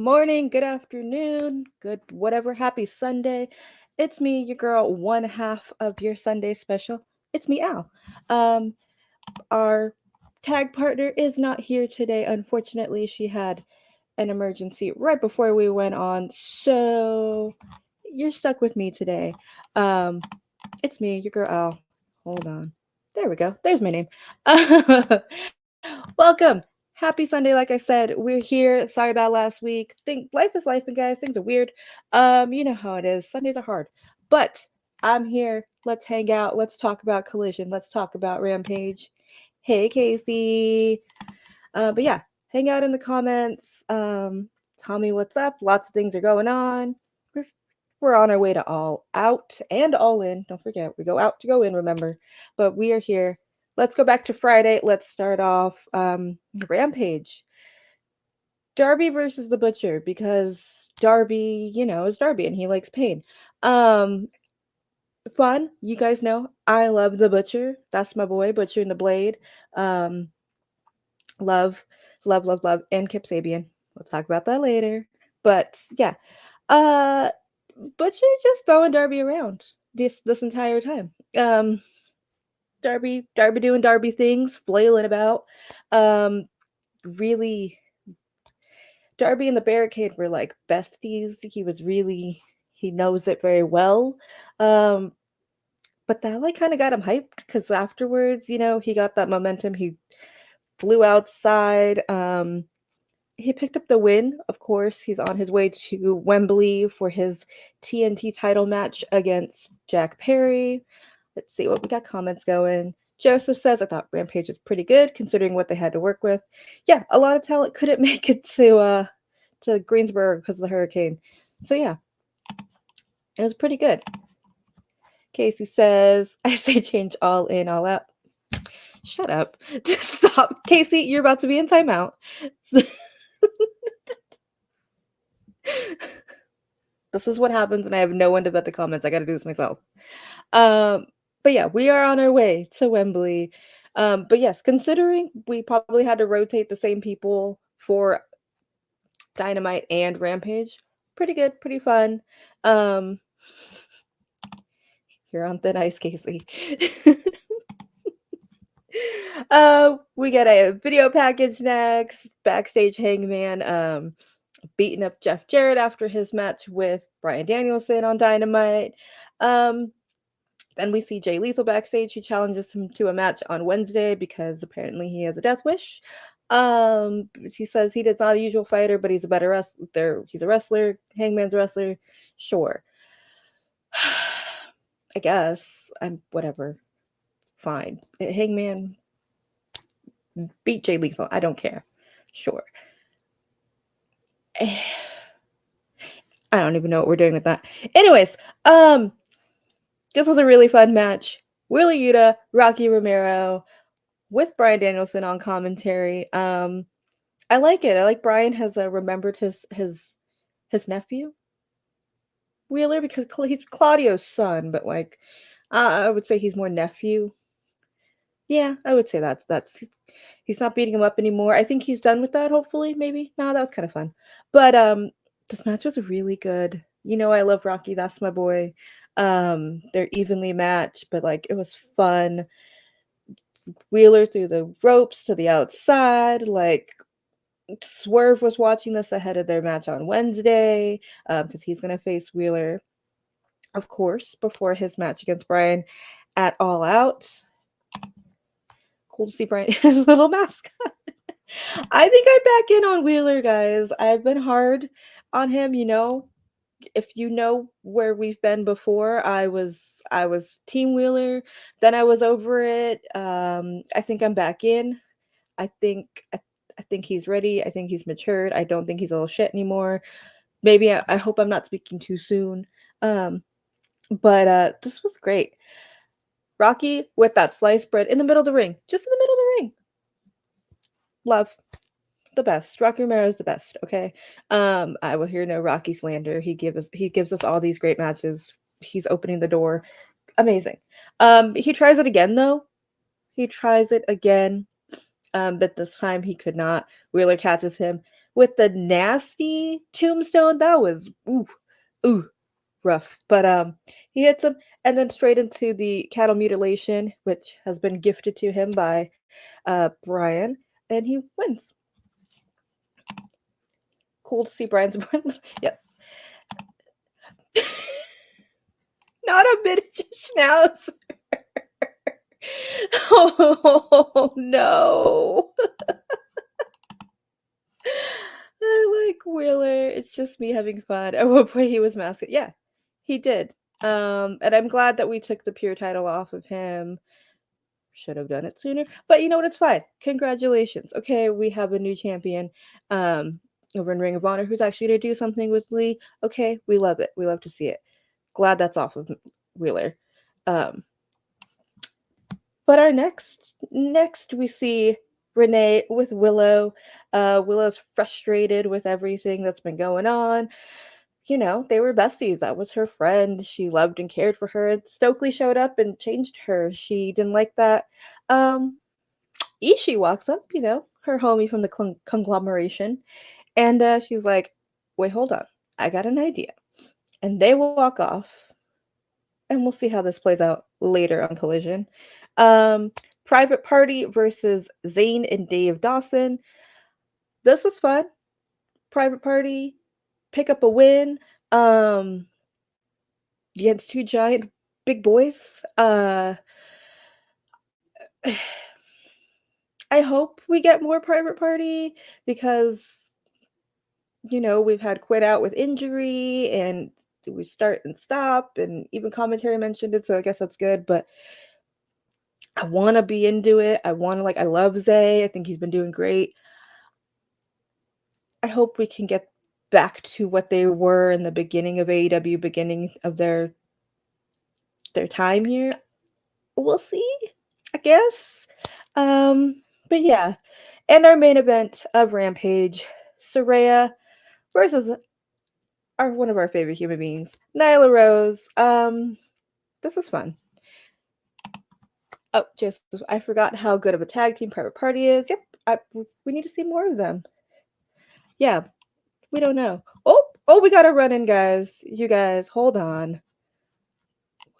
morning, good afternoon, good whatever. Happy Sunday. It's me, your girl, one half of your Sunday special. It's me, Al. Um, our tag partner is not here today. Unfortunately, she had an emergency right before we went on, so you're stuck with me today. Um, it's me, your girl, Al. Hold on. There we go. There's my name. Welcome. Happy Sunday. Like I said, we're here. Sorry about last week. Think life is life, and guys, things are weird. You know how it is. Sundays are hard, but I'm here. Let's hang out. Let's talk about Collision. Let's talk about Rampage. Hey, Casey. But yeah, hang out in the comments. Tell me what's up. Lots of things are going on. We're, we're on our way to all out and all in. Don't forget, we go out to go in, remember. But we are here. Let's go back to Friday. Let's start off Rampage. Darby versus the Butcher, because Darby, is Darby and he likes pain. Um, Fun. You guys know I love the Butcher. That's my boy, Butcher and the Blade. Um, love, love, and Kip Sabian. We'll talk about that later. But yeah, uh, Butcher just throwing Darby around this entire time. Darby doing Darby things, flailing about. Um, really, Darby and the Barricade were like besties. He knows it very well. Um, but that like kind of got him hyped because afterwards, he got that momentum. He flew outside. He picked up the win. Of course, he's on his way to Wembley for his TNT title match against Jack Perry. Let's see what we got. Comments going. Joseph says, I thought Rampage was pretty good considering what they had to work with. Yeah, a lot of talent couldn't make it to Greensboro because of the hurricane. So yeah, it was pretty good. Casey says, I say change all in, all out. Shut up. Stop. Casey, you're about to be in timeout. This is what happens when I have no one to vet the comments. I got to do this myself. But yeah, we are on our way to Wembley. But yes, considering we probably had to rotate the same people for Dynamite and Rampage, pretty good, pretty fun. You're on thin ice, Casey. We get a video package next. Backstage Hangman beating up Jeff Jarrett after his match with Bryan Danielson on Dynamite. Then we see Jay Lethal backstage. He challenges him to a match on Wednesday because apparently he has a death wish. He says he is not a usual fighter, but he's a better wrestler. He's a wrestler. Hangman's a wrestler. Sure. I guess. I'm whatever. Fine. Hangman beat Jay Lethal. I don't care. Sure. I don't even know what we're doing with that. Anyways, this was a really fun match. Wheeler Yuta, Rocky Romero, with Bryan Danielson on commentary. I like it. I like Bryan has remembered his nephew Wheeler because he's Claudio's son, but like I would say he's more nephew. Yeah, I would say that's he's not beating him up anymore. I think he's done with that. Hopefully, maybe. No, that was kind of fun. But this match was really good. I love Rocky. That's my boy. They're evenly matched, but like it was fun. Wheeler through the ropes to the outside. Like Swerve was watching this ahead of their match on Wednesday because he's going to face Wheeler, of course, before his match against Bryan at All Out. Cool to see Bryan his little mascot. I think I'm back in on Wheeler, guys. I've been hard on him, If you know where we've been before, I was Team Wheeler, then I was over it. I think I'm back in. I think he's ready. I think he's matured. I don't think he's a little shit anymore. Maybe I hope I'm not speaking too soon. But this was great. Rocky with that sliced bread in the middle of the ring. Just in the middle of the ring. Love. The best. Rocky Romero is the best, okay? I will hear no Rocky slander. He gives us all these great matches. He's opening the door. Amazing. He tries it again though. But this time he could not. Wheeler catches him, with the nasty tombstone. That was ooh, rough. But he hits him and then straight into the cattle mutilation, which has been gifted to him by Brian, and he wins. Cool to see Brian's yes. Not a miniature schnauzer. Oh no. I like Wheeler. It's just me having fun. At one point he was masked. Yeah, he did. And I'm glad that we took the pure title off of him. Should have done it sooner. But you know what? It's fine. Congratulations. Okay, we have a new champion over in Ring of Honor who's actually going to do something with Lee. Okay, we love it. We love to see it. Glad that's off of Wheeler. But our next we see Renee with Willow. Willow's frustrated with everything that's been going on. You know, they were besties. That was her friend. She loved and cared for her. Stokely showed up and changed her. She didn't like that. Ishii walks up, you know, her homie from the conglomeration. And she's like, wait, hold on. I got an idea. And they walk off. And we'll see how this plays out later on Collision. Private Party versus Zane and Dave Dawson. This was fun. Private Party pick up a win against two giant big boys. I hope we get more Private Party because, you know, we've had Quit out with injury and we start and stop, and even commentary mentioned it, so I guess that's good. But I want to be into it. I love Zay. I think he's been doing great. I hope we can get back to what they were in the beginning of AEW, beginning of their time here. We'll see, I guess. But yeah. And our main event of Rampage, Saraya versus one of our favorite human beings, Nyla Rose. This is fun. Oh, just I forgot how good of a tag team Private Party is. Yep, we need to see more of them. Yeah, we don't know. Oh, we gotta run in, guys. You guys, hold on.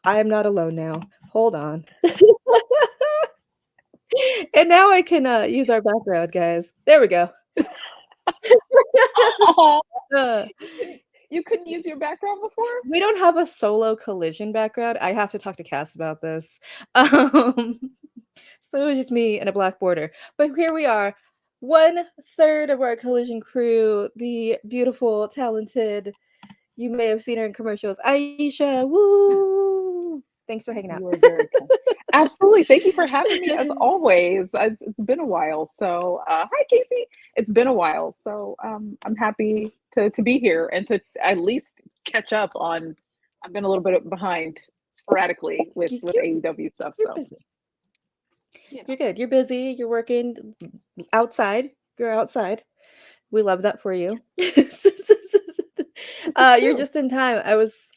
I am not alone now. Hold on. And now I can use our background, guys. There we go. You couldn't use your background before? We don't have a solo Collision background. I have to talk to Cass about this. So it was just me and a black border. But here we are. 1/3 of our Collision crew, the beautiful, talented, you may have seen her in commercials, Aisha. Woo! Thanks for hanging out. You were very kind. Absolutely. Thank you for having me as always. It's been a while. So hi Casey. It's been a while. So I'm happy to be here and to at least catch up on. I've been a little bit behind sporadically with AEW stuff. So busy. Yeah. You're good. You're busy. You're working outside. You're outside. We love that for you. You're just in time.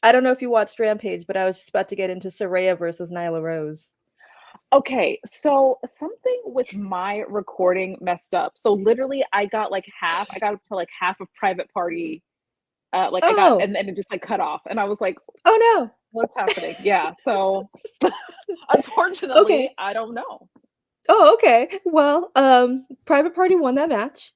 I don't know if you watched Rampage, but I was just about to get into Saraya versus Nyla Rose. Okay, so something with my recording messed up. So literally I got up to like half of Private Party. I got, and then it just like cut off. And I was like, oh no, what's happening? Yeah. So unfortunately, okay. I don't know. Oh, okay. Well, Private Party won that match.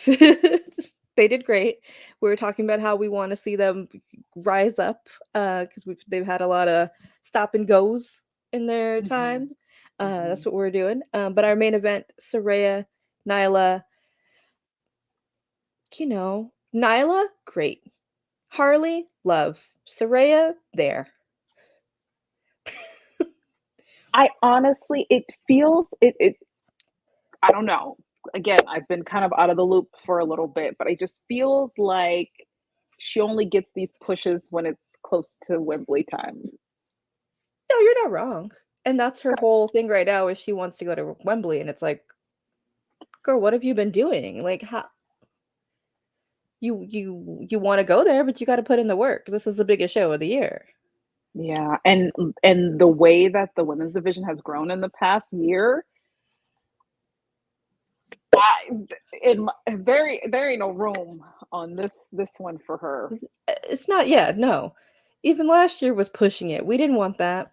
They did great. We were talking about how we want to see them rise up because they've had a lot of stop and goes in their time. That's what we're doing. But our main event, Saraya, Nyla. You know, Nyla, great. Harley, love. Saraya, there. I honestly, it feels it. I don't know. Again, I've been kind of out of the loop for a little bit, but it just feels like she only gets these pushes when it's close to Wembley time. No, you're not wrong. And that's her whole thing right now is she wants to go to Wembley, and it's like, girl, what have you been doing? Like, how you want to go there, but you got to put in the work. This is the biggest show of the year. Yeah, and the way that the women's division has grown in the past year, There ain't no room on this one for her. It's not. Yeah, no. Even last year was pushing it. We didn't want that.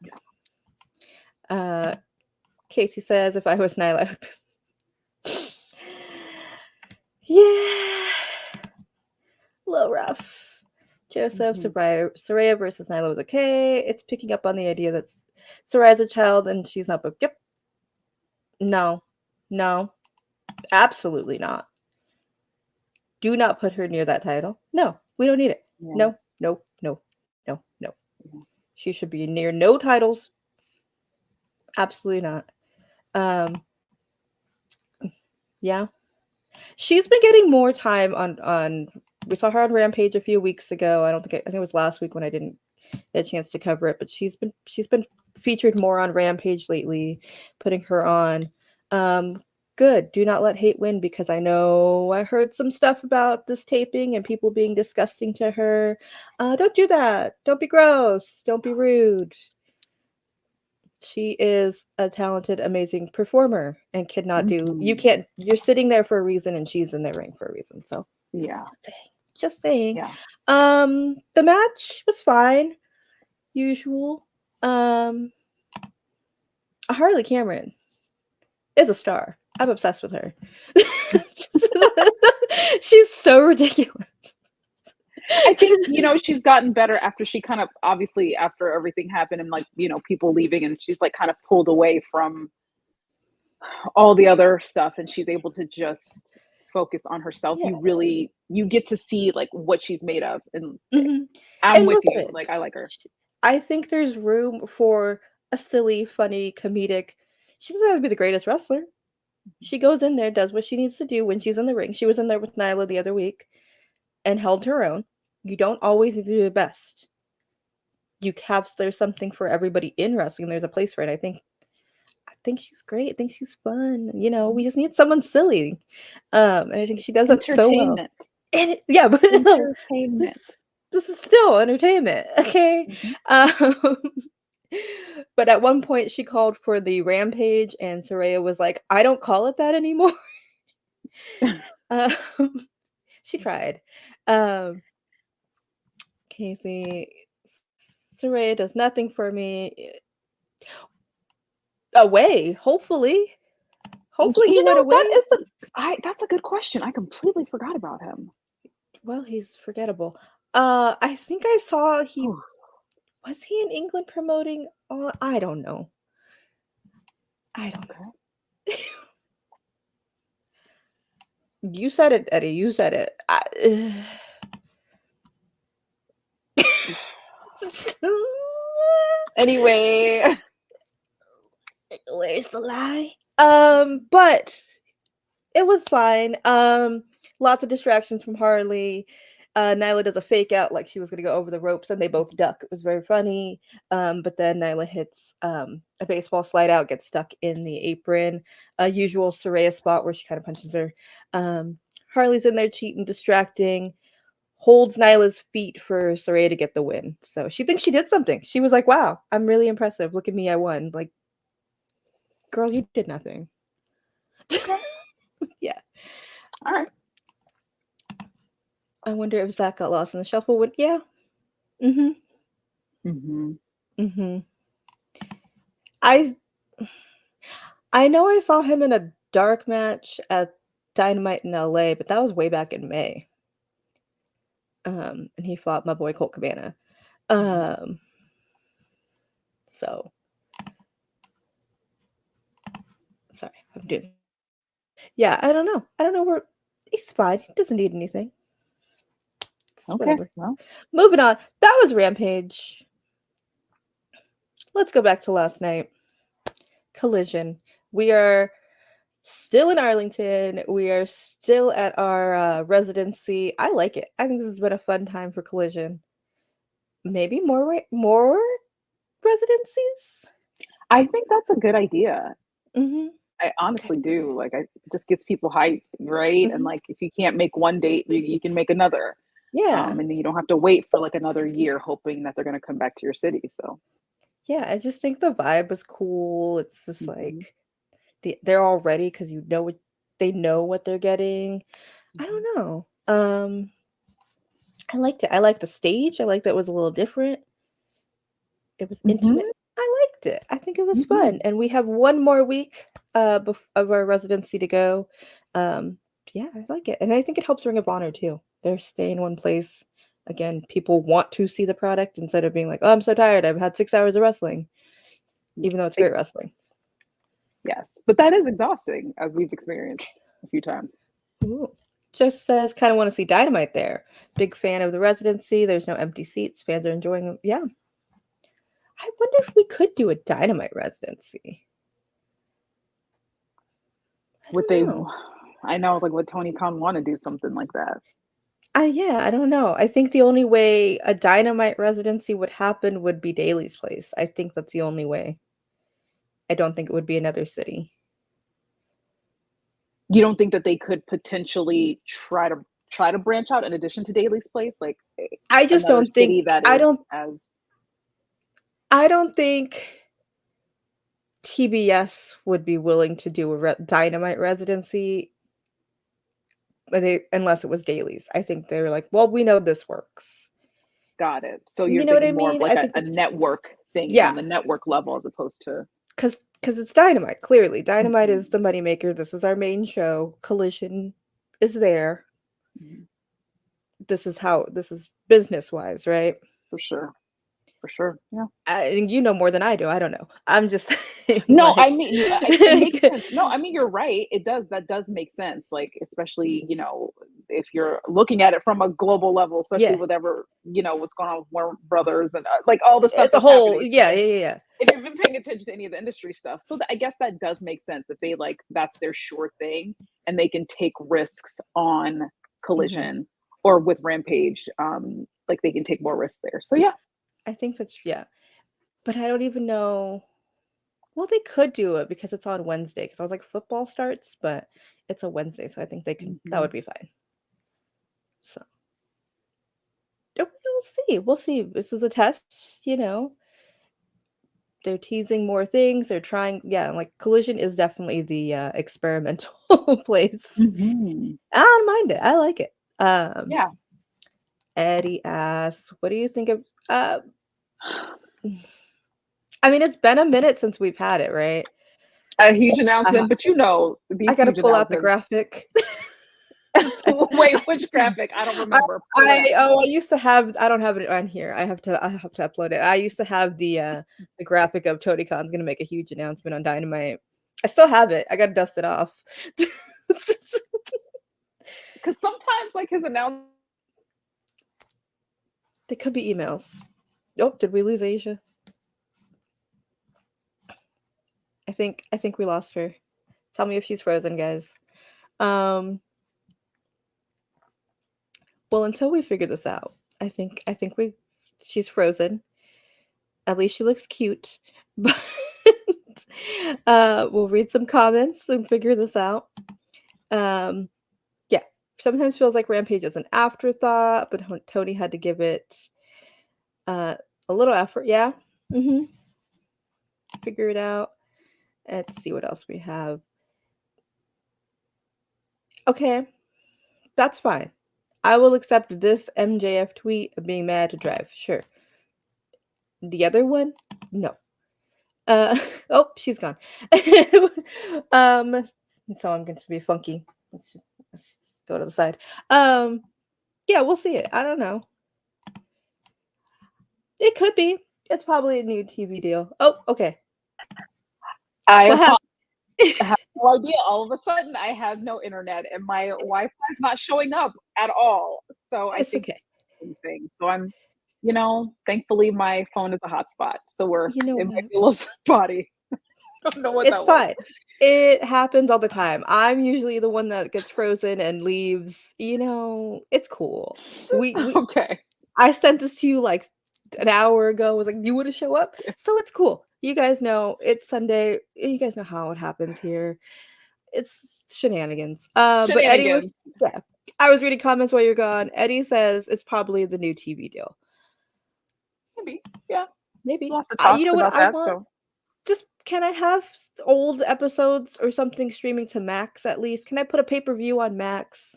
Casey says, if I was Nyla, I would... yeah, a little rough. Joseph, Soraya versus Nyla was okay. It's picking up on the idea that Soraya's a child and she's not booked. Yep. No, absolutely not. Do not put her near that title. No, we don't need it. Yeah. No. Yeah. She should be near no titles. Absolutely not. Yeah. She's been getting more time on we saw her on Rampage a few weeks ago. I think it was last week when I didn't get a chance to cover it, but she's been featured more on Rampage lately, putting her on. Good. Do not let hate win, because I know I heard some stuff about this taping and people being disgusting to her. Don't do that. Don't be gross. Don't be rude. She is a talented, amazing performer and cannot do. You can't. You're sitting there for a reason, and she's in the ring for a reason. So yeah, just saying. Yeah. The match was fine. Usual. Harley Cameron is a star. I'm obsessed with her. She's so ridiculous. I think, she's gotten better after she kind of, obviously, after everything happened and, like, people leaving, and she's, like, kind of pulled away from all the other stuff, and she's able to just focus on herself. Yeah. You get to see, like, what she's made of, and I'm with you. Like, I like her. I think there's room for a silly, funny, comedic. She doesn't have to be the greatest wrestler. She goes in there, does what she needs to do when she's in the ring. She was in there with Nyla the other week and held her own. You don't always need to do the best. There's something for everybody in wrestling. There's a place for it. I think she's great. I think she's fun. We just need someone silly. And I think she does it so well. And but entertainment. This is still entertainment, okay? But at one point she called for the Rampage, and Soraya was like, I don't call it that anymore. She tried. Casey, Soraya does nothing for me. Away, hopefully he went away. That's a good question. I completely forgot about him. Well, he's forgettable. I think I saw was he in England promoting? I don't know. You said it, Eddie. You said it. Anyway, where's the lie? But it was fine. Lots of distractions from Harley. Nyla does a fake out like she was going to go over the ropes, and they both duck. It was very funny. But then Nyla hits a baseball slide out, gets stuck in the apron. Usual Soraya spot where she kind of punches her. Harley's in there cheating, distracting, holds Nyla's feet for Soraya to get the win. So she thinks she did something. She was like, wow, I'm really impressive. Look at me, I won. Like, girl, you did nothing. Yeah. All right. I wonder if Zach got lost in the shuffle. Yeah. I know I saw him in a dark match at Dynamite in LA, but that was way back in May. And he fought my boy Colt Cabana. So sorry, I'm doing. Yeah, I don't know where he's fine. He doesn't need anything. Okay. Whatever. Well, moving on. That was Rampage. Let's go back to last night. Collision. We are still in Arlington. We are still at our residency. I like it. I think this has been a fun time for Collision. Maybe more residencies? I think that's a good idea. I honestly do. Like, it just gets people hyped, right? And like, if you can't make one date, you can make another. Yeah. And then you don't have to wait for like another year hoping that they're going to come back to your city. So yeah, I just think the vibe was cool. It's just like they're all ready because they know what they're getting. I don't know. I liked it. I liked the stage. I liked that it was a little different. It was intimate. Mhm. I liked it. I think it was fun. Mhm. And we have one more week of our residency to go. Yeah, I like it. And I think it helps Ring of Honor too. They're staying in one place. Again, people want to see the product instead of being like, oh, I'm so tired. I've had 6 hours of wrestling, even though it's great wrestling. Yes, but that is exhausting, as we've experienced a few times. Ooh. Just says, kind of want to see Dynamite there. Big fan of the residency. There's no empty seats. Fans are enjoying them. Yeah. I wonder if we could do a Dynamite residency. I Would don't they? know. I know, like, would Tony Khan want to do something like that? Yeah, I don't know. I think the only way a Dynamite residency would happen would be Daly's place. I think that's the only way. I don't think it would be another city. You don't think that they could potentially try to branch out in addition to Daly's place, like I just another don't think city that I is don't as I don't think TBS would be willing to do a Dynamite residency unless it was Daly's. I think they were like, well, we know this works. got it. So You you're know what I thinking more of mean? like I think a it's network thing on yeah, the network level as opposed to because it's Dynamite. Clearly, Dynamite Mhm. is the moneymaker. This is our main show. Collision is there. Mhm. This is business wise, right? For sure. For sure. Yeah. You know more than I do. I don't know. I'm just saying, No, like, I mean, it makes sense. No, I mean, you're right. It does. That does make sense. Like, especially, if you're looking at it from a global level, especially yeah, with what's going on with Warner Brothers and like all the stuff it's a that's whole, happening. yeah, yeah, yeah, yeah. If you've been paying attention to any of the industry stuff, so I guess that does make sense if they like that's their sure thing and they can take risks on Hmm. Collision or with Rampage. Like they can take more risks there. So yeah. I think that's yeah, but I don't even know. Well, they could do it because it's on Wednesday. Because I was like, football starts, but it's a Wednesday, so I think they can. That Mhm. would be fine. So we'll see. We'll see. This is a test, They're teasing more things. They're trying. Yeah, like Collision is definitely the experimental place. Mhm. I don't mind it. I like it. Yeah. Eddie asks, "What do you think of?" I mean, it's been a minute since we've had it, right? A huge Uh, announcement, but I these gotta huge pull out the announcements. graphic. Wait, which graphic? I don't I remember. Pull it up. I used to have. I don't have it on here. I have to upload it. I used to have the graphic of Tony Khan's gonna make a huge announcement on Dynamite. I still have it. I gotta dust it off. Because sometimes like his announcement. They could be emails. Oh, did we lose Asia? I think we lost her. Tell me if she's frozen, guys. Um, well, until we figure this out, I think she's frozen. At least she looks cute. But we'll read some comments and figure this out. Um, yeah, sometimes feels like Rampage is an afterthought, but Tony had to give it uh, a little effort. Yeah, mm-hmm. Figure it out. Let's see what else we have. Okay, that's fine. I will accept this MJF tweet of being mad to drive. Sure. The other one, no. Oh, she's gone. um, so I'm going to be funky. Let's go to the side. Yeah, we'll see it. I don't know. It could be. It's probably a new TV deal. Oh, okay. I What happened? have no idea. All of a sudden, I have no internet, and my Wi-Fi is not showing up at all. So I It's think okay. it's a thing. So I'm, thankfully my phone is a hotspot. So You know it might what? be a little spotty. I don't know what It's that was. fine. It happens all the time. I'm usually the one that gets frozen and leaves. It's cool. We Okay. I sent this to you like an hour ago. Was like, you want to show up? So it's cool. You guys know it's Sunday. You guys know how it happens here. It's shenanigans. But Eddie was Shenanigans. yeah. I was reading comments while you're gone. Eddie says it's probably the new TV deal. Maybe. Yeah. Maybe. Lots of You talks know what about I that. want? So just can I have old episodes or something streaming to Max at least? Can I put a pay-per-view on Max?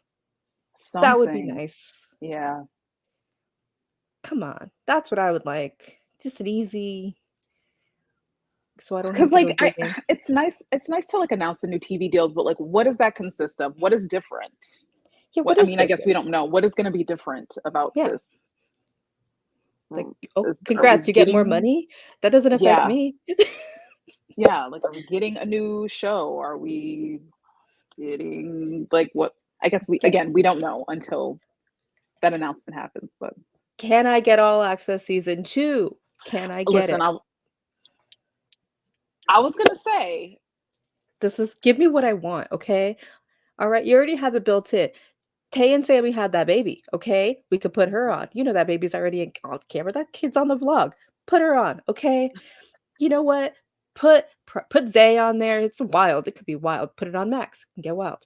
That would be Something. nice. Yeah. Come on. That's what I would like. Just an easy so I don't Because have to go like digging. it's nice to like announce the new TV deals, but like what does that consist of? What is different? Yeah, What what I is mean, I guess we different? don't know. What is gonna be different about Yeah. this? Like, oh, Are we congrats, you get more getting money? That doesn't affect yeah, me. yeah, like are we getting a new show? Are we getting like what I guess Yeah. we don't know until that announcement happens, but Can I get All Access Season 2? Can I get listen, it? I was gonna say, This is give me what I want, okay? All right, you already have it built in. Tay and Sammy had that baby, okay? We could put her on. You know that baby's already on camera. That kid's on the vlog. Put her on, okay? You know what? Put Zay on there. It's wild. It could be wild. Put it on Max. Get wild.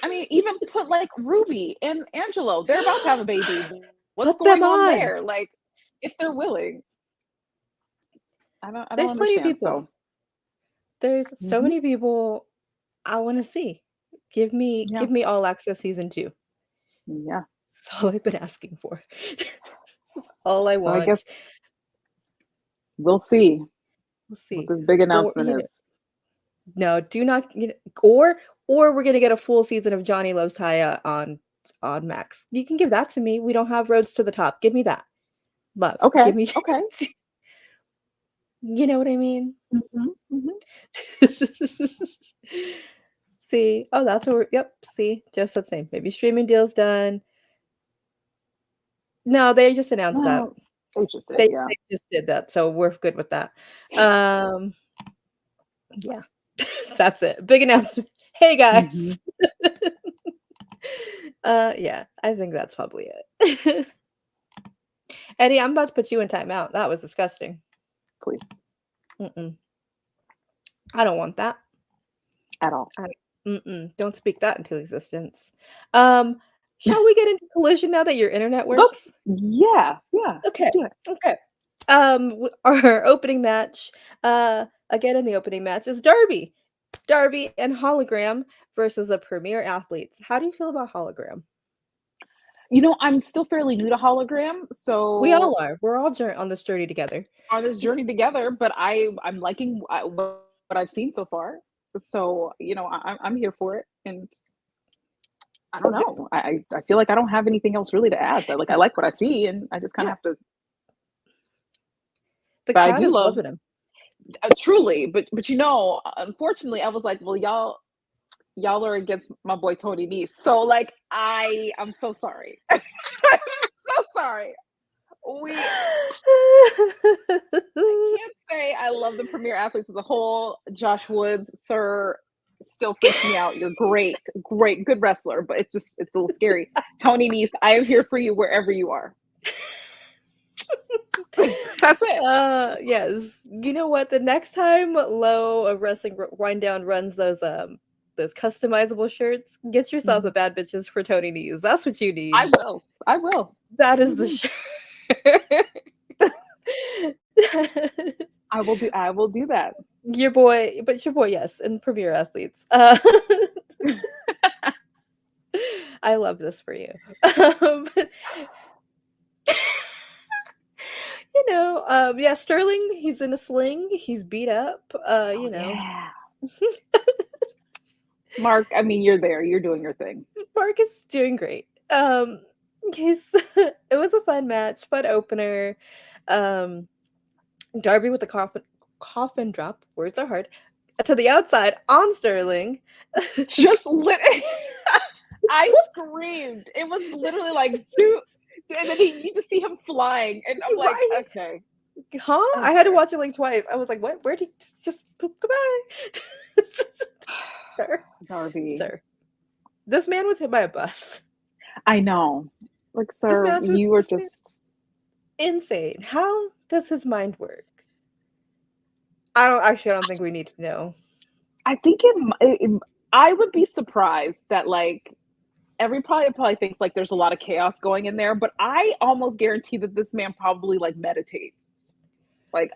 I mean, even put like Ruby and Angelo, they're about to have a baby. What's Put them going on on. there? Like, if they're willing, I don't There's plenty of understand. people. So, There's so mhm, many people I want to see. Give yeah, me All Access Season 2. yeah. That's all I've been asking for. This is all I So I want. guess we'll see We'll what see. this big Or announcement you know, is. no, do not. Or we're gonna get a full season of Johnny Loves Taya on Max. You can give that to me. We don't have Roads to the Top. Give me that. Love. Okay, Give me. okay. You know what I mean? Mhm, mhm. See, oh, that's what we're. Yep. See, just the same. Maybe streaming deals done. No, they just announced that. Well, they just did, yeah. They just did that, so we're good with that. Um, yeah, that's it. Big announcement. Hey guys. Mhm, Yeah, I think that's probably it. Eddie, I'm about to put you in timeout. That was disgusting. please, Mm-mm. I don't want that. at all. I, don't speak that into existence. Um, shall we get into Collision now that your internet works? Yeah, yeah. Let's Okay. do it. Okay. Our opening match, again in the opening match is Darby and Hologram versus the Premier Athletes. How do you feel about Hologram? You know, I'm still fairly new to hologram, We all so are. We're all on this journey together. on this journey together, but I'm liking what I've seen so far. So, you know, I'm here for it, and I don't The, know. I feel like I don't have anything else really to add. Like I like what I see, and I just kind of yeah, have to. the But I crowd do is love loving him. truly. But you know, unfortunately, I was like, well, y'all are against my boy Tony Nese, so like I'm so sorry. I'm so sorry. We I can't say I love the Premier Athletes as a whole. Josh Woods, sir, still freaks me out. You're great, great, good wrestler, but it's a little scary. Tony Nese, I am here for you wherever you are. That's it. Yes. You know what? The next time Low of Wrestling Wind Down runs those customizable shirts, get yourself a Mhm. Bad Bitches for Tony Nese. That's what you I need. will. I will. That is the Mhm. shirt. I will do that. Your boy, yes, and Premier Athletes. I love this for you. But, yeah, Sterling, he's in a sling. He's beat up. Oh yeah. Mark, I mean, you're there. You're doing your thing. Mark is doing great. He's it was a fun match, fun opener. Um, Darby with the coffin drop. Words are hard. To the outside on Sterling. Just lit. I screamed. It was literally like, dude. And then you just see him flying, and I'm like, Right? okay, Huh? I had to okay. watch it like twice. I was like, what? Where did just goodbye? Sir. Darby. Sir. This man was hit by a bus. I know. Like, This sir, match was you were just. insane. How does his mind work? I don't think we need to know. I think I would be surprised that like probably thinks like there's a lot of chaos going in there, but I almost guarantee that this man probably like meditates. Like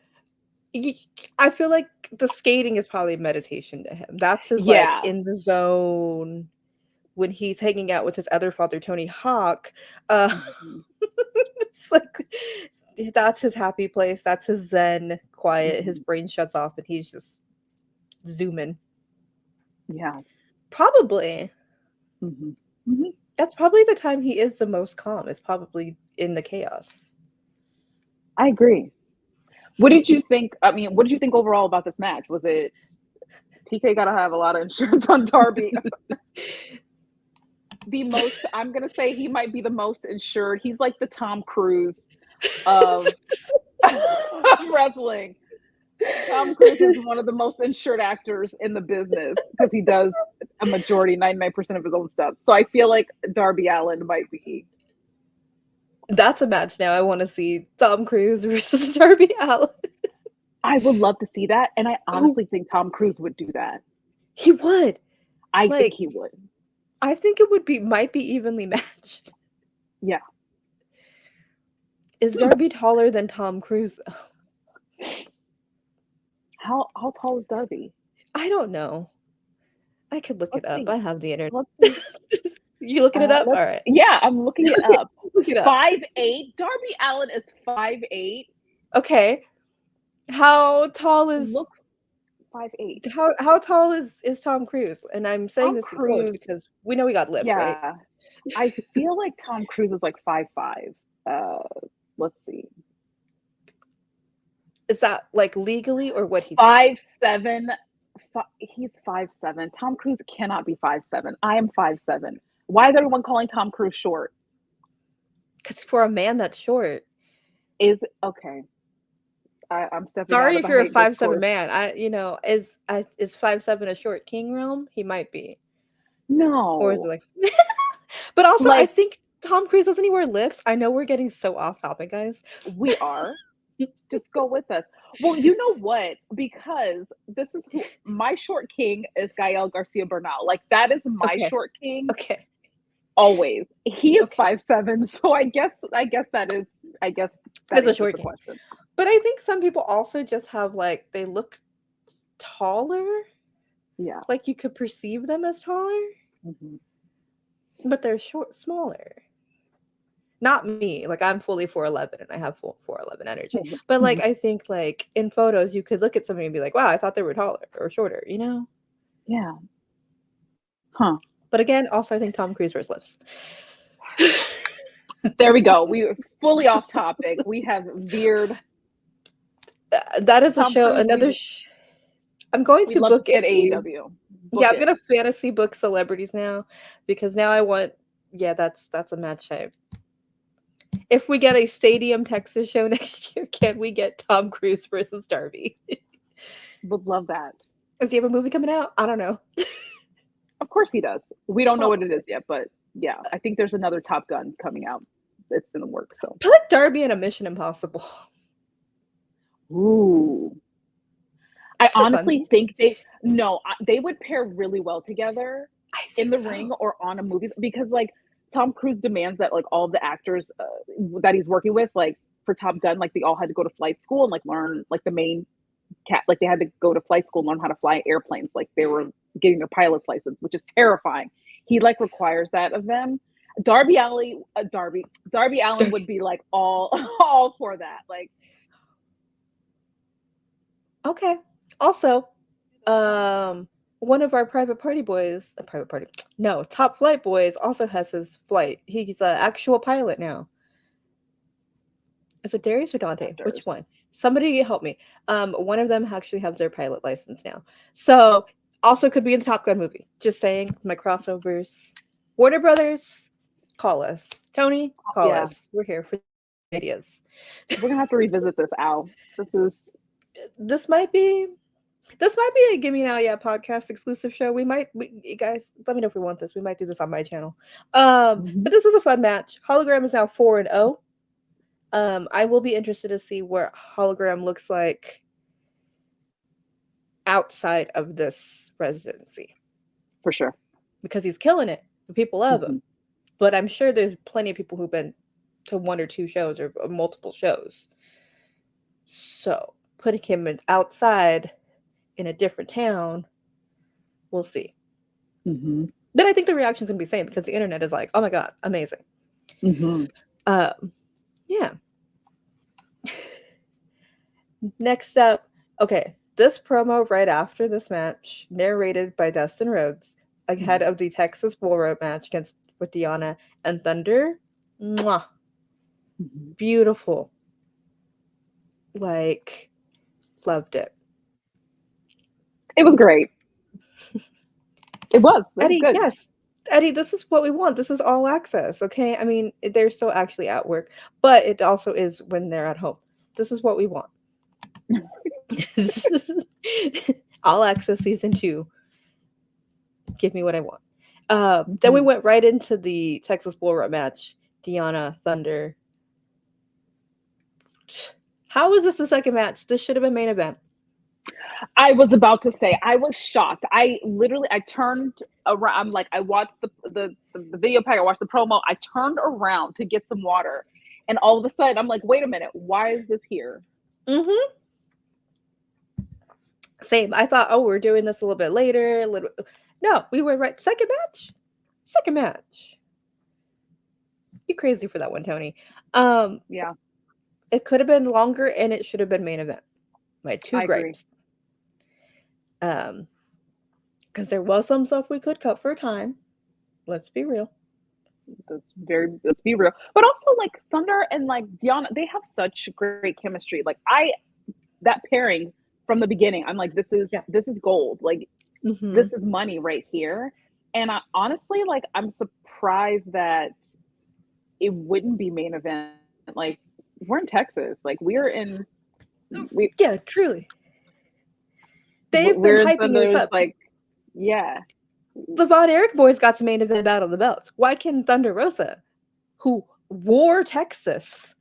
I feel like the skating is probably meditation to him. That's his like Yeah. in the zone when he's hanging out with his other father, Tony Hawk. Mhm. It's like that's his happy place. That's his zen, quiet. His Mhm. brain shuts off and he's just zooming. Yeah. Probably. Mhm. Mhm. That's probably the time he is the most calm. It's probably in the chaos. I agree. What did you think? I mean, what did you think overall about this match? Was it TK got to have a lot of insurance on Darby? The most, I'm going to say he might be the most insured. He's like the Tom Cruise of wrestling. Tom Cruise is one of the most insured actors in the business because he does a majority, 99% of his own stuff. So I feel like Darby Allin might be. That's a match now. I want to see Tom Cruise versus Darby Allin. I would love to see that. And I Oh, honestly think Tom Cruise would do that. he would. I think Like, he would. I think it would be might be evenly matched. Yeah. Is Darby taller than Tom Cruise though? How tall is Darby? I don't know. I could look it Let's up. see. I have the internet. Let's see. You looking it up? All Let's. right. Yeah, I'm looking it Okay, up. look it up. 5'8". Darby Allin is 5'8". Okay. How tall is Look, 5'8". how tall is Tom Cruise? And I'm saying Tom this in quotes Cruise. because we know he got lift, right? Yeah, I feel like Tom Cruise is like 5'5". Uh, let's see. Is that like legally or what he 5'7". He's 5'7". Tom Cruise cannot be 5'7". I am 5'7". Why is everyone calling Tom Cruise short? because for a man that's short. Is okay. I'm stepping Sorry out of if the you're a hate 5'7" discourse. man. Is 5'7" a short king realm? He might be. Or is it No, like but also I like think Tom Cruise doesn't he wear lips? I know we're getting so off topic, guys. we are. Just go with us. Well, you know what? Because this is who my short king is, Gael Garcia Bernal. Like that is my Okay. short king Okay. always. He is Okay. 5'7", so I guess that It's a answers short the king. question. But I think some people also just have like they look taller. Yeah. Like you could perceive them as taller, Mhm. but they're smaller. Not me. Like I'm fully 4'11 and I have full 4'11 energy. But like Mhm. I think like in photos you could look at somebody and be like, "Wow, I thought they were taller or shorter," you know? Yeah. Huh. But again, also I think Tom Cruise wears lips. There we go. We are fully off topic. We have veered. That is a Tom show. Cruise, Another. I'm going we'd to love to book see at a. AEW. Yeah, Book I'm it. gonna fantasy book celebrities now, because now I want. Yeah, that's a match type. If we get a Stadium Texas show next year, can we get Tom Cruise versus Darby? Would love that. Does he have a movie coming out? I don't know. Of course he does. We don't know what it Probably. is yet, but yeah, I think there's another Top Gun coming out. It's in the works. So, Put Darby in a Mission Impossible. ooh, I Just for honestly funsies. think they would pair really well together I in think the so. ring or on a movie because like Tom Cruise demands that like all the actors that he's working with, like for Top Gun, like they all had to go to flight school and like learn like the main cat, like they had to go to flight school and learn how to fly airplanes, like they were getting their pilot's license, which is terrifying. He like requires that of them. Darby Allin would be like all all for that. Like Okay. Also, one of our private party boys, a private party, no, top flight boys also has his flight. He's an actual pilot now. Is it Darius or Dante? Which actors. one? Somebody help me. One of them actually has their pilot license now. So also could be in the Top Gun movie. Just saying, my crossovers. Warner Brothers, call us. Tony, call Yeah, us. We're here for ideas. we're gonna have to revisit this, Al. This is This might be a Gimme Now Yeah podcast exclusive show. You guys, let me know if we want this. We might do this on my channel. But this was a fun match. Hologram is now 4-0. I will be interested to see where Hologram looks like outside of this residency, for sure. because he's killing it. People love him. Mhm. But I'm sure there's plenty of people who've been to one or two shows or multiple shows. So putting him outside in a different town, we'll see. Mm-hmm. Then I think the reaction's gonna be the same because the internet is like, oh my god, amazing. Mm-hmm. Yeah. Next up, okay, this promo right after this match, narrated by Dustin Rhodes, ahead of the Texas Bull Rope match against with Deanna and Thunder. Mwah. Mm-hmm. Beautiful. Like, loved it. It was great. It was Eddie, good. yes. Eddie, this is what we want. This is all access, okay? I mean, they're still actually at work, but it also is when they're at home. This is what we want. All access season 2. Give me what I want. Then we went right into the Texas Bull Rope match. Deanna, Thunder. How is this the second match? This should have been main event. I was about to say, I was shocked. I turned around. I'm like, I watched the video pack. I watched the promo. I turned around to get some water, and all of a sudden, I'm like, wait a minute, why is this here? Mm-hmm. Same. I thought, oh, we're doing this a little bit later. No, we were right. Second match. Second match. You crazy for that one, Tony. Yeah. It could have been longer, and it should have been main event. My two gripes. Because there was some stuff we could cut for time. Let's be real. Let's be real. But also, like, Thunder and like Deanna, they have such great chemistry. Like, that pairing from the beginning, I'm like, this is gold. Like, this is money right here. And I honestly, like, I'm surprised that it wouldn't be main event. Like, we're in Texas. Like, yeah, truly. They've been hyping this up. Like, yeah. The Von Erich boys got to main event Battle of the Belts. Why can't Thunder Rosa, who wore Texas,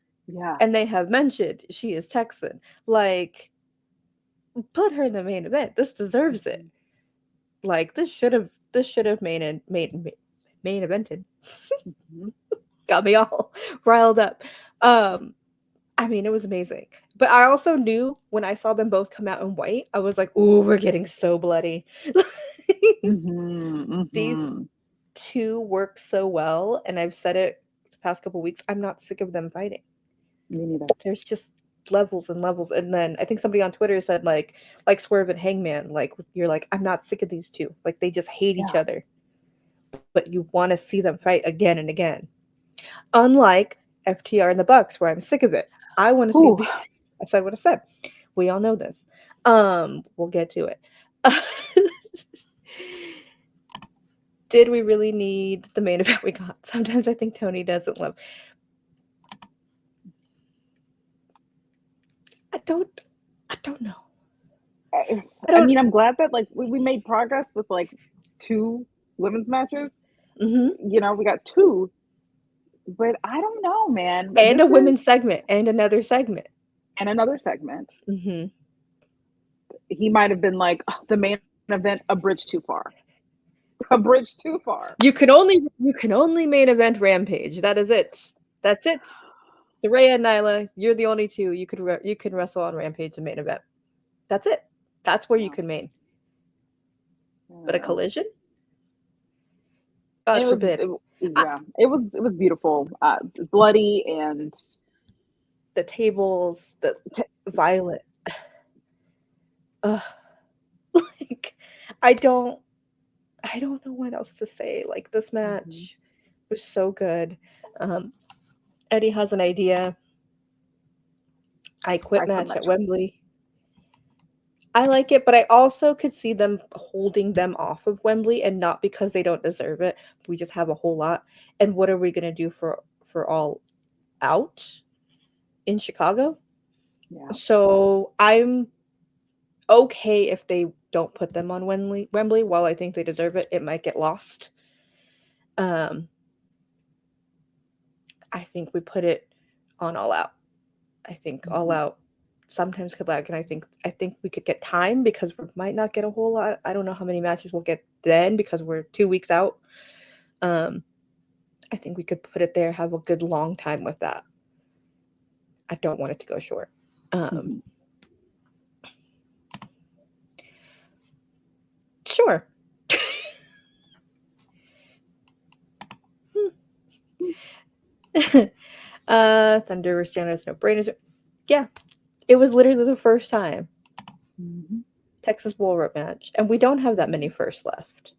and they have mentioned she is Texan, like, put her in the main event? This deserves it. Like, this should have main evented. Got me all riled up. I mean, it was amazing. But I also knew when I saw them both come out in white, I was like, ooh, we're getting so bloody. These two work so well, and I've said it the past couple weeks, I'm not sick of them fighting. Me neither. There's just levels and levels. And then I think somebody on Twitter said, like Swerve and Hangman, like, you're like, I'm not sick of these two. Like, they just hate each other. But you want to see them fight again and again. Unlike FTR and the Bucks, where I'm sick of it. I want to see. I said what I said. We all know this. We'll get to it. Did we really need the main event we got? Sometimes I think Tony doesn't love. I don't know. I mean, I'm glad that, like, we made progress with, like, 2 women's matches. You know, we got 2, but I don't know, man. And a women's segment, and another segment. And another segment. He might have been like, oh, the main event, a bridge too far. A bridge too far. You can only main event Rampage. That is it. That's it. Saraya and Nyla, you're the only two you could wrestle on Rampage and main event. That's it. That's where you can main. But a collision? God forbid. It was beautiful. Bloody, and the tables, the violet. Like, I don't know what else to say. Like, this match was so good. Eddie has an idea. I quit match at Wembley. I like it, but I also could see them holding them off of Wembley, and not because they don't deserve it. We just have a whole lot. And what are we going to do for All Out in Chicago? Yeah. So I'm okay if they don't put them on Wembley. While I think they deserve it, it might get lost. I think we put it on All Out. I think All Out sometimes could lag, and I think we could get time because we might not get a whole lot. I don't know how many matches we'll get then because we're 2 weeks out. I think we could put it there, have a good long time with that. I don't want it to go short. Sure. Thunder vs. Janice, no brainers. Yeah, it was literally the first time Mhm. Texas Bull Rope match, and we don't have that many firsts left.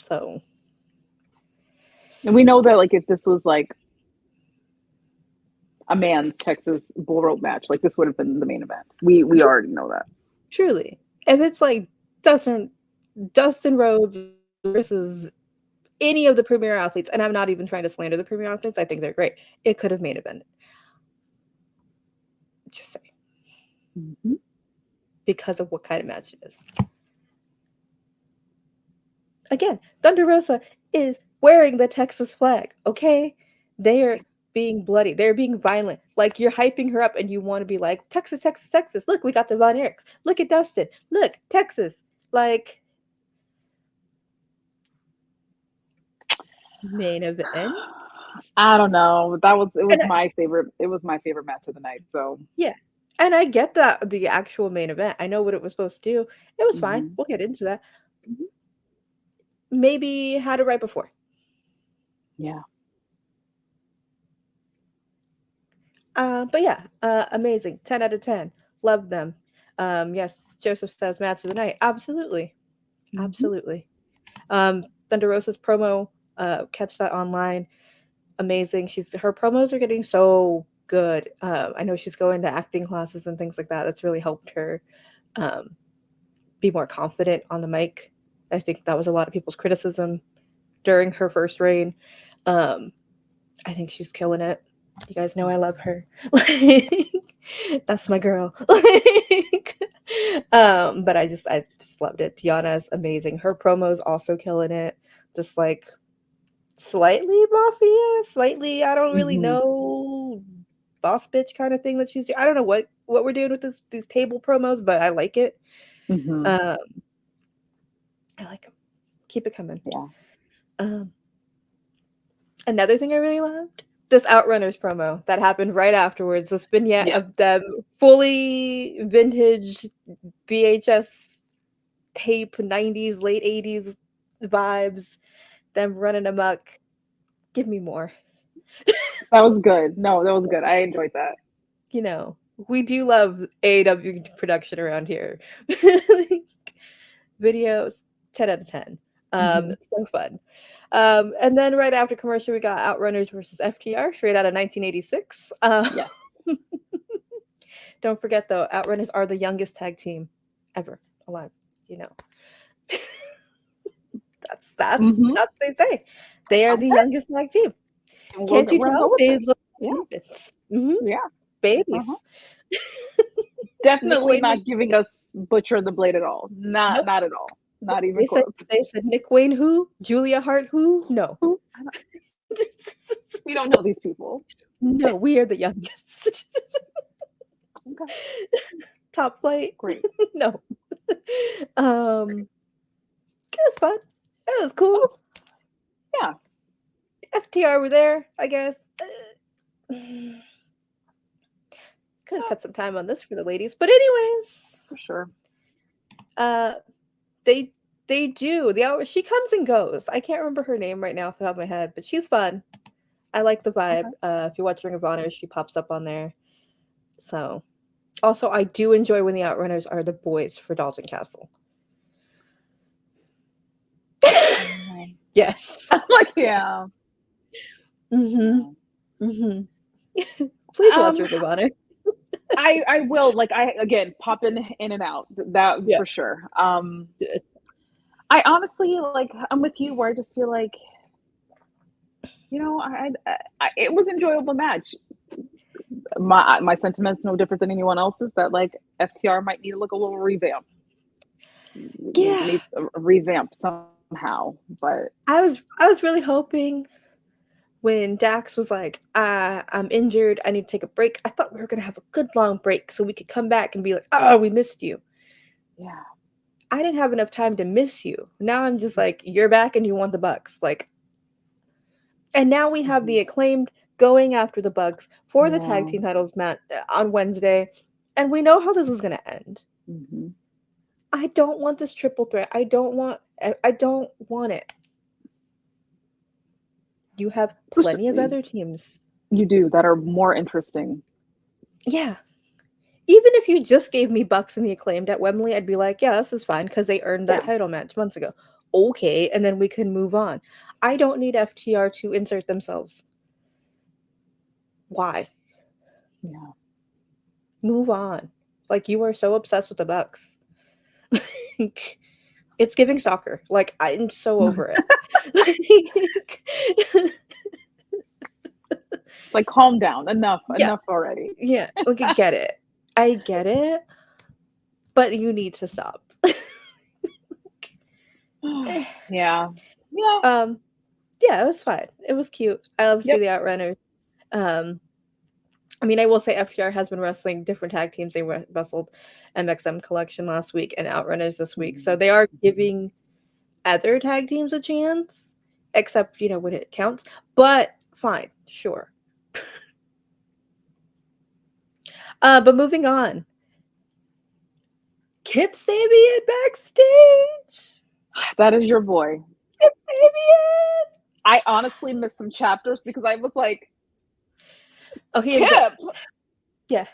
So, And we know that like if this was like a man's Texas bull rope match, like this would have been the main event. We already know that. truly, if it's like Dustin Rhodes versus any of the premier athletes, and I'm not even trying to slander the premier athletes, I think they're great. It could have main evented. Just saying. Mm-hmm. Because of what kind of match it is. Again, Thunder Rosa is wearing the Texas flag, okay? They are being bloody. They're being violent. Like, you're hyping her up and you want to be like, Texas, Texas, Texas. Look, we got the Von Erichs. Look at Dustin. Look, Texas. Like, main event. I don't know. It was And my favorite. It was my favorite match of the night. So yeah. And I get that the actual main event. I know what it was supposed to do. It was fine. mm-hmm. We'll get into that. Mm-hmm. Maybe had it right before. Yeah. But yeah, amazing. 10 out of 10. Love them. Yes, Joseph says match of the night. Absolutely. Mm-hmm. Absolutely. Thunder Rosa's promo, catch that online. Amazing. Her promos are getting so good. I know she's going to acting classes and things like that. That's really helped her be more confident on the mic. I think that was a lot of people's criticism during her first reign. I think she's killing it. You guys know I love her. Like, that's my girl. Like, but I just loved it. Tiana's amazing. Her promos also killing it. Just like slightly mafia, slightly I don't really Mm-hmm. know, boss bitch kind of thing that she's doing. I don't know what we're doing with these table promos, but I like it. Mm-hmm. I like them. Keep it coming. Yeah. Another thing I really loved, this Outrunners promo that happened right afterwards. This vignette Yes. of them fully vintage VHS tape, 90s, late 80s vibes, them running amok. Give me more. That was good. No, that was good. I enjoyed that. You know, we do love AEW production around here. Like, videos, 10 out of 10. Mm-hmm. So fun. And then right after commercial, we got Outrunners versus FTR, straight out of 1986. Yes. Don't forget, though, Outrunners are the youngest tag team ever alive. You know, that's Mm-hmm. what they say. They are the Okay. youngest tag team. And Can't you we're gonna tell? go with They it. look Yeah. like infants. Mm-hmm. Yeah. Babies. Uh-huh. Nick Definitely Wayne. not giving us Butcher the Blade at all. Nope. Not at all. Not even They said close. Nick Wayne who? Julia Hart who? No. Who? We don't know these people. No, we are the youngest. Okay. Top flight. Great. No. It was fun. It was cool. Yeah. FTR were there, I guess. Could have cut some time on this for the ladies, but anyways, For sure. they do the hour. She comes and goes. I can't remember her name right now off the top of my head, but she's fun. I like the vibe. Okay. If you watch Ring of Honor, she pops up on there. So, also, I do enjoy when the Outrunners are the boys for Dalton Castle. Yes. I'm like, yeah. Mm-hmm. Please watch Ring of Honor. I will, like, I again pop in and out, that Yeah. for sure. I honestly, like, I'm with you where I just feel like, you know, it was an enjoyable match. My sentiment's no different than anyone else's, that like FTR might need to look a little revamp. Yeah. Needs a revamp somehow, but I was really hoping when Dax was like, I'm injured, I need to take a break. I thought we were gonna have a good long break so we could come back and be like, oh, we missed you. yeah. I didn't have enough time to miss you. Now I'm just like, you're back and you want the Bucks. Like, and now we have the Acclaimed going after the Bucks for the tag team titles on Wednesday, and we know how this is gonna end. Mm-hmm. I don't want this triple threat. I don't want it. You have plenty of other teams. You do that are more interesting. Yeah. Even if you just gave me Bucks and the Acclaimed at Wembley, I'd be like, yeah, this is fine because they earned that title match months ago. Okay, and then we can move on. I don't need FTR to insert themselves. Why? Yeah. Move on. Like, you are so obsessed with the Bucks. It's giving stalker. Like, I'm so over it. Like, calm down. Enough already. Yeah, like, I get it. But you need to stop. Yeah. Yeah, it was fine. It was cute. I love to see the Outrunners. I mean, I will say FTR has been wrestling different tag teams. They wrestled MXM Collection last week and Outrunners this week. So they are giving other tag teams a chance, except, when it counts. But fine, sure. But moving on. Kip Sabian backstage. That is your boy. Kip Sabian. I honestly missed some chapters because I was like, oh, he Kip. Yeah.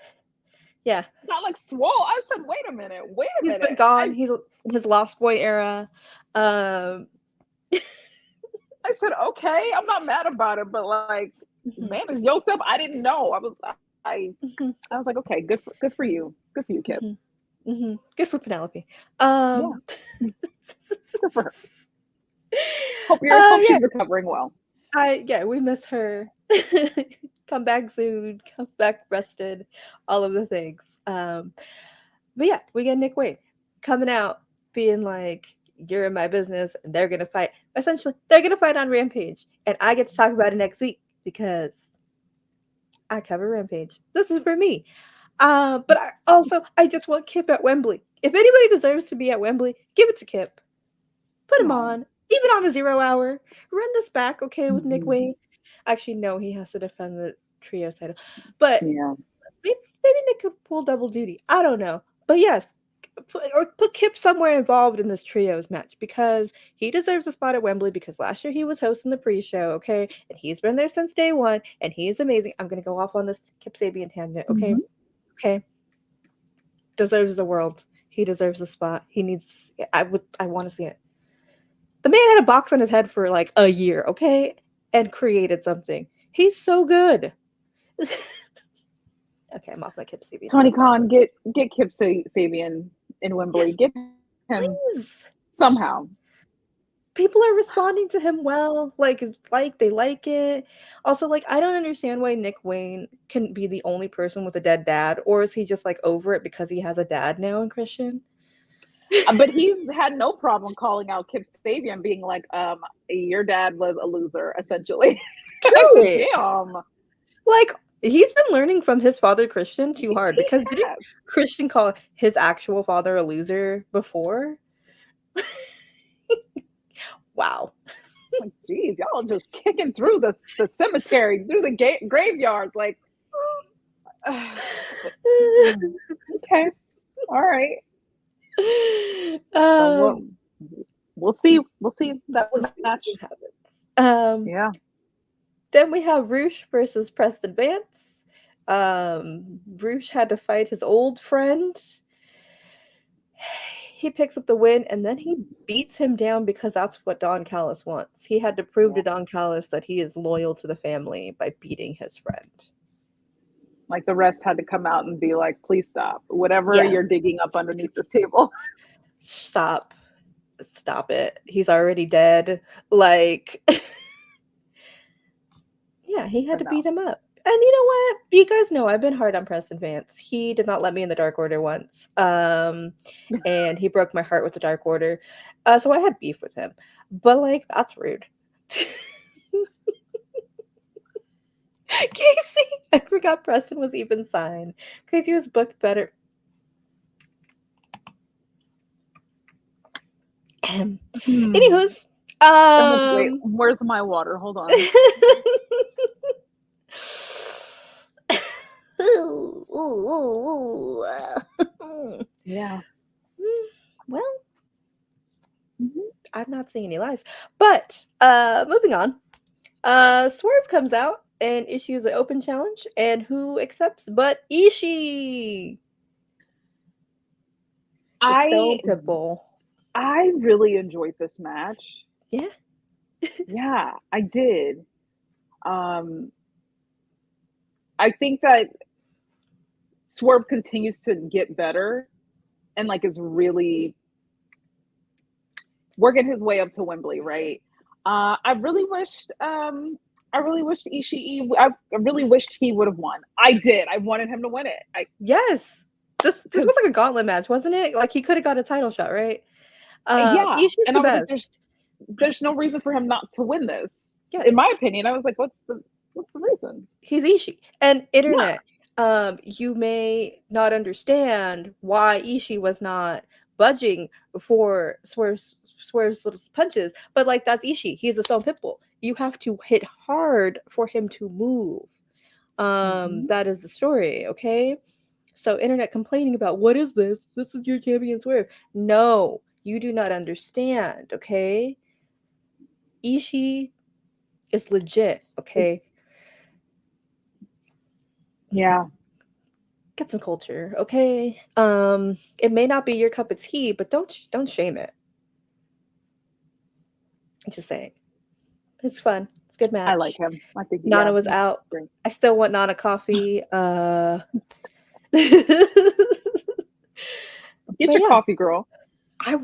Not like swole. I said, wait a minute. He's been gone. He's in his Lost Boy era. I said, okay, I'm not mad about it, but like, man is yoked up. I didn't know. I was like, okay, good for you. Good for you, Kip. Good for Penelope. Good for her. Hope she's recovering well. We miss her. Come back soon. Come back rested. All of the things. But yeah, we get Nick Wayne coming out being like, you're in my business, and they're gonna fight. Essentially, they're gonna fight on Rampage, and I get to talk about it next week because I cover Rampage. This is for me. But I just want Kip at Wembley. If anybody deserves to be at Wembley, give it to Kip. Put him on, even on a 0 hour. Run this back, okay, with Nick Wayne. Actually, no, he has to defend the trio title. But maybe Nick could pull double duty. I don't know. But yes, put Kip somewhere involved in this trios match because he deserves a spot at Wembley because last year he was hosting the pre-show, okay? And he's been there since day one, and he's amazing. I'm going to go off on this Kip Sabian tangent, okay? Okay. Deserves the world. He deserves a spot. He needs... I want to see it. The man had a box on his head for like a year, okay? And created something. He's so good. Okay, I'm off my Kip Sabian. Tony Khan, get Kip Sabian in Wembley. Yes. Get him somehow. People are responding to him well. Like they like it. Also, like, I don't understand why Nick Wayne can be the only person with a dead dad, or is he just like over it because he has a dad now in Christian? But he's had no problem calling out Kip Sabian, being like, your dad was a loser, essentially. Truly. Damn. Like, he's been learning from his father, Christian, too hard. Because didn't Christian call his actual father a loser before? Wow. Like, geez, y'all just kicking through the cemetery, through the graveyard. Like, okay. All right. So we'll see that match happens. Yeah. Then we have Roosh versus Preston Vance. Roosh had to fight his old friend. He picks up the win, and then he beats him down because that's what Don Callis wants. He had to prove to Don Callis that he is loyal to the family by beating his friend. Like, the refs had to come out and be like, please stop. Whatever you're digging up underneath this table. Stop it. He's already dead. Like, yeah, he had to beat him up. And you know what? You guys know I've been hard on Preston Vance. He did not let me in the Dark Order once. And he broke my heart with the Dark Order. So I had beef with him. But, like, that's rude. Casey, I forgot Preston was even signed. Casey was booked better. Anywho's, wait, where's my water? Hold on. Yeah. I'm not saying any lies. But moving on. Swerve comes out and issues an open challenge, and who accepts but Ishii? The Stone Pitbull. I really enjoyed this match. Yeah. Yeah, I did. I think that Swerve continues to get better and like is really working his way up to Wembley, right? I really wished Ishii. I really wished he would have won. I did. I wanted him to win it. Yes. This was like a gauntlet match, wasn't it? Like he could have got a title shot, right? Yeah, Ishii's and the I was like, best. there's no reason for him not to win this. Yes. In my opinion, I was like, what's the reason? He's Ishii. And internet, you may not understand why Ishii was not budging for Swerve's little punches, but like that's Ishii. He's a Stone Pitbull. You have to hit hard for him to move. That is the story, okay? So internet complaining about what is this? This is your champion Swerve. No, you do not understand, okay? Ishii is legit, okay? Yeah. Get some culture, okay? It may not be your cup of tea, but don't shame it. I'm just saying. It's fun. It's a good match. I like him. I think Nana was out. Great. I still want Nana coffee. Get your coffee, girl. I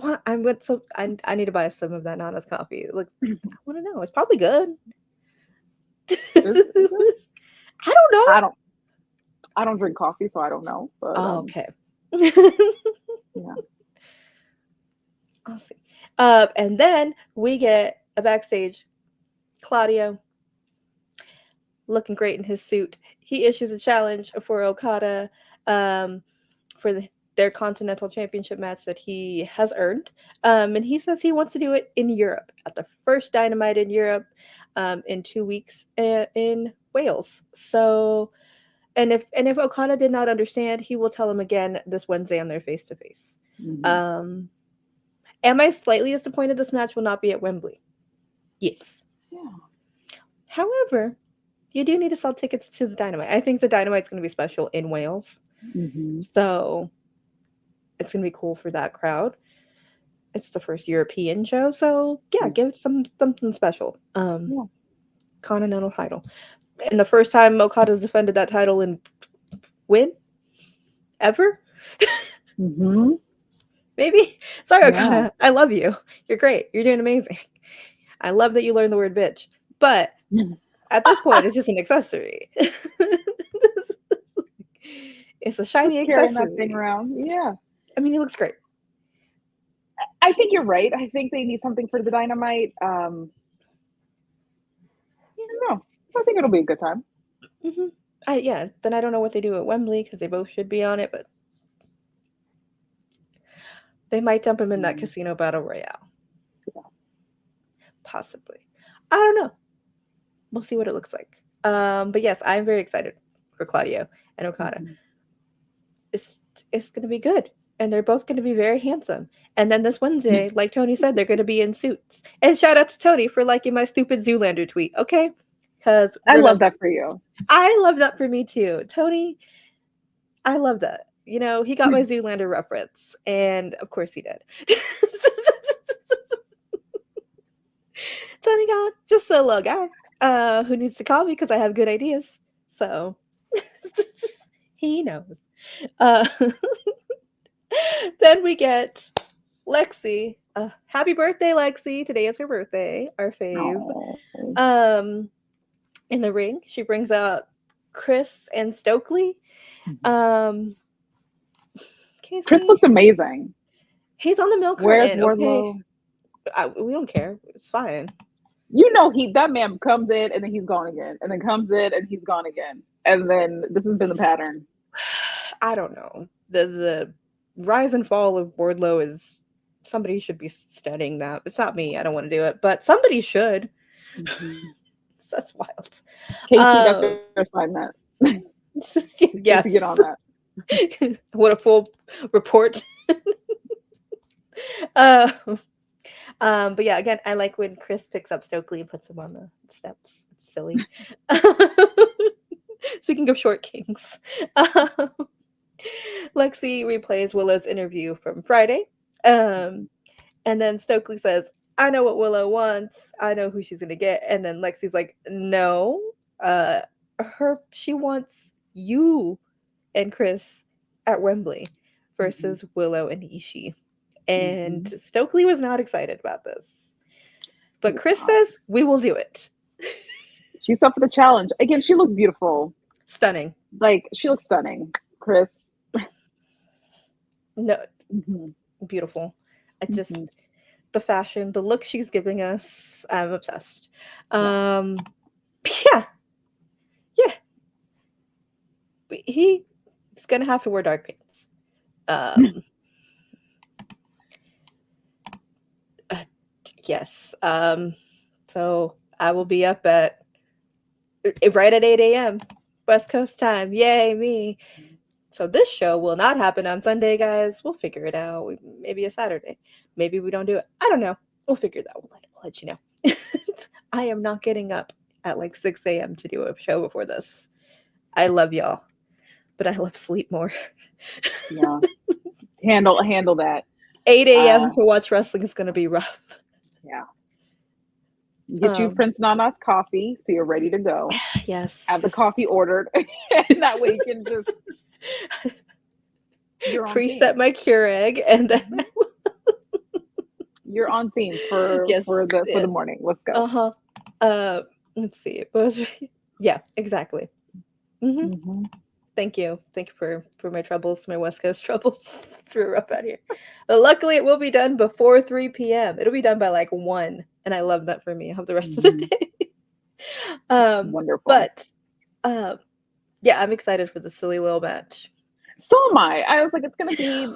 need to buy some of that Nana's coffee. Like, I want to know. It's probably good. I don't know. I don't drink coffee, so I don't know. But okay. Yeah. I'll see. And then we get a backstage. Claudio, looking great in his suit. He issues a challenge for Okada for their Continental Championship match that he has earned. And he says he wants to do it in Europe, at the first Dynamite in Europe in 2 weeks in Wales. So, and if Okada did not understand, he will tell him again this Wednesday on their face-to-face. Am I slightly disappointed this match will not be at Wembley? Yes. Yeah. However, you do need to sell tickets to the Dynamite. I think the Dynamite's going to be special in Wales. So it's going to be cool for that crowd. It's the first European show. So yeah, give it something special. Continental title. And the first time Okada's defended that title in win? Ever? Maybe? Sorry, Okada. I love you. You're great. You're doing amazing. I love that you learned the word bitch. But at this point, it's just an accessory. It's a shiny just carrying accessory. that thing around. Yeah. I mean, he looks great. I think you're right. I think they need something for the Dynamite. I don't know. I think it'll be a good time. Then I don't know what they do at Wembley because they both should be on it, but they might dump him in that Casino Battle Royale. Yeah. Possibly. I don't know. We'll see what it looks like. But yes, I'm very excited for Claudio and Okada. It's going to be good. And they're both going to be very handsome. And then this Wednesday, like Tony said, they're going to be in suits. And shout out to Tony for liking my stupid Zoolander tweet, okay? Because I love that for you. I love that for me too. Tony, I love that. You know, he got my Zoolander reference. And of course he did. Tony got just a little guy who needs to call me because I have good ideas. So he knows. Then we get Lexi. Happy birthday, Lexi. Today is her birthday, our fave. In the ring, she brings out Chris and Stokely. Chris looked amazing. He's on the milk Where's carton. Wardlow? Okay. We don't care. It's fine. You know, that man comes in and then he's gone again, and then comes in and he's gone again, and then this has been the pattern. I don't know. The rise and fall of Wardlow is somebody should be studying that. It's not me. I don't want to do it, but somebody should. That's wild. Casey got their assignment. Yes. To get on that. What a full report. But yeah, again, I like when Chris picks up Stokely and puts him on the steps. It's silly. Speaking of short kings, Lexi replays Willow's interview from Friday. And then Stokely says, I know what Willow wants. I know who she's gonna get. And then Lexi's like, no, she wants you and Chris at Wembley versus Willow and Ishii. And Stokely was not excited about this. But Chris says, we will do it. She's up for the challenge. Again, she looked beautiful. Stunning. Like, she looks stunning. Chris. No. Beautiful. I just, the fashion, the look she's giving us, I'm obsessed. Yeah. He's going to have to wear dark pants. Yes. So I will be up right at 8 a.m. West Coast time. Yay, me. So this show will not happen on Sunday, guys. We'll figure it out. Maybe a Saturday. Maybe we don't do it. I don't know. We'll figure it out. We'll let you know. I am not getting up at like 6 a.m. to do a show before this. I love y'all, but I love sleep more. Yeah. Handle that. 8 a.m. to watch wrestling is going to be rough. Yeah. Get you Prince Nana's coffee so you're ready to go. Yes. Have the coffee ordered. And that way you can just preset my Keurig and then you're on theme for the morning. Let's go. Let's see. Yeah, exactly. Thank you for my troubles, my West Coast troubles. Threw up out here. But luckily, it will be done before 3 p.m. It'll be done by like 1, and I love that for me. I have the rest of the day. Wonderful. But yeah, I'm excited for the silly little match. So am I. I was like, it's gonna be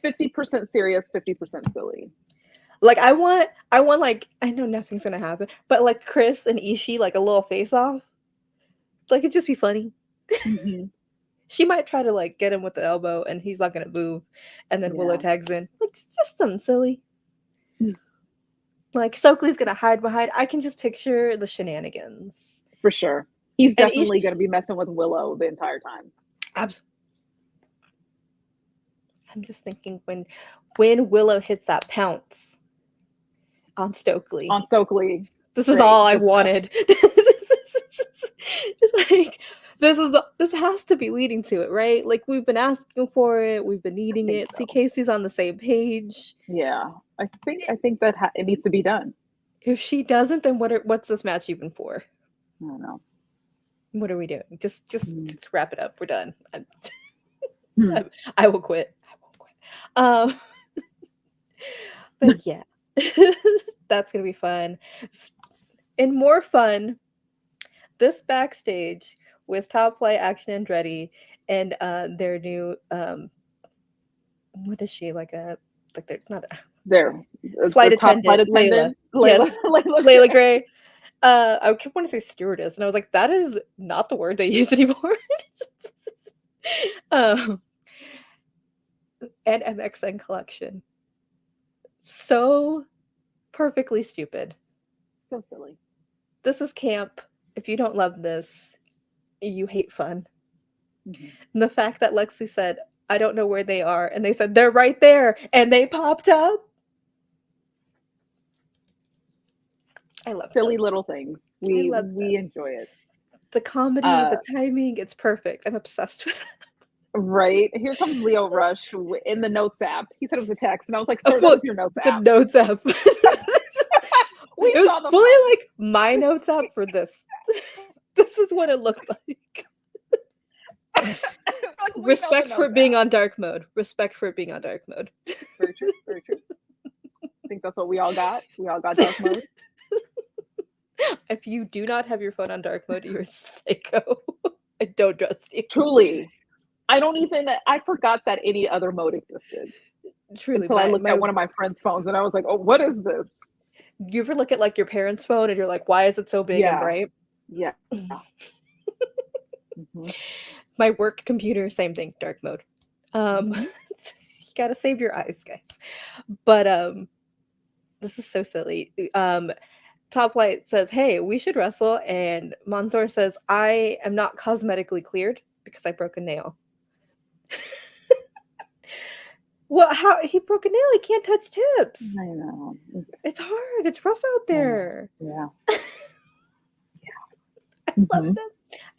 50% serious, 50% silly. Like I want like, I know nothing's gonna happen, but like Chris and Ishii, like a little face off. Like it'd just be funny. She might try to like get him with the elbow and he's not gonna move, and then Willow tags in. Like just something silly. Like Stokely's gonna hide behind. I can just picture the shenanigans. For sure. He's definitely gonna be messing with Willow the entire time. Absolutely. I'm just thinking when Willow hits that pounce on Stokely. This is all I wanted. It's like this has to be leading to it, right? Like we've been asking for it, we've been needing it. So. See, Casey's on the same page. Yeah, I think that it needs to be done. If she doesn't, then what's this match even for? I don't know. What are we doing? Just wrap it up. We're done. I will quit. But yeah, that's gonna be fun. And more fun, this backstage with Top Flight, Action Andretti, and their new what is she, like they're not their flight attendant, Layla. Yes, Layla Gray. I kept wanting to say stewardess, and I was like, that is not the word they use anymore. And MXN collection. So perfectly stupid. So silly. This is camp. If you don't love this, you hate fun. And the fact that Lexi said, I don't know where they are, and they said, they're right there, and they popped up. I love silly little things. We enjoy it. The comedy, the timing, it's perfect. I'm obsessed with it. Right. Here comes Leo Rush in the notes app. He said it was a text, and I was like, sir, that was your notes app. The notes app. It was fully like my notes app for this. This is what it looked like. Respect for it being on dark mode. Respect for it being on dark mode. Very true. Very true. I think that's what we all got. We all got dark mode. If you do not have your phone on dark mode, you're a psycho. I don't trust you. Truly. I forgot that any other mode existed. Truly. Until I looked at one of my friend's phones and I was like, oh, what is this? You ever look at like your parents' phone and you're like, why is it so big and bright? Yeah. My work computer, same thing, dark mode. You gotta save your eyes, guys. But This is so silly. Top Flight says, "Hey, we should wrestle," and Mansoor says, "I am not cosmetically cleared because I broke a nail." Well, how he broke a nail? He can't touch tips. I know. It's hard. It's rough out there. Yeah. I love them.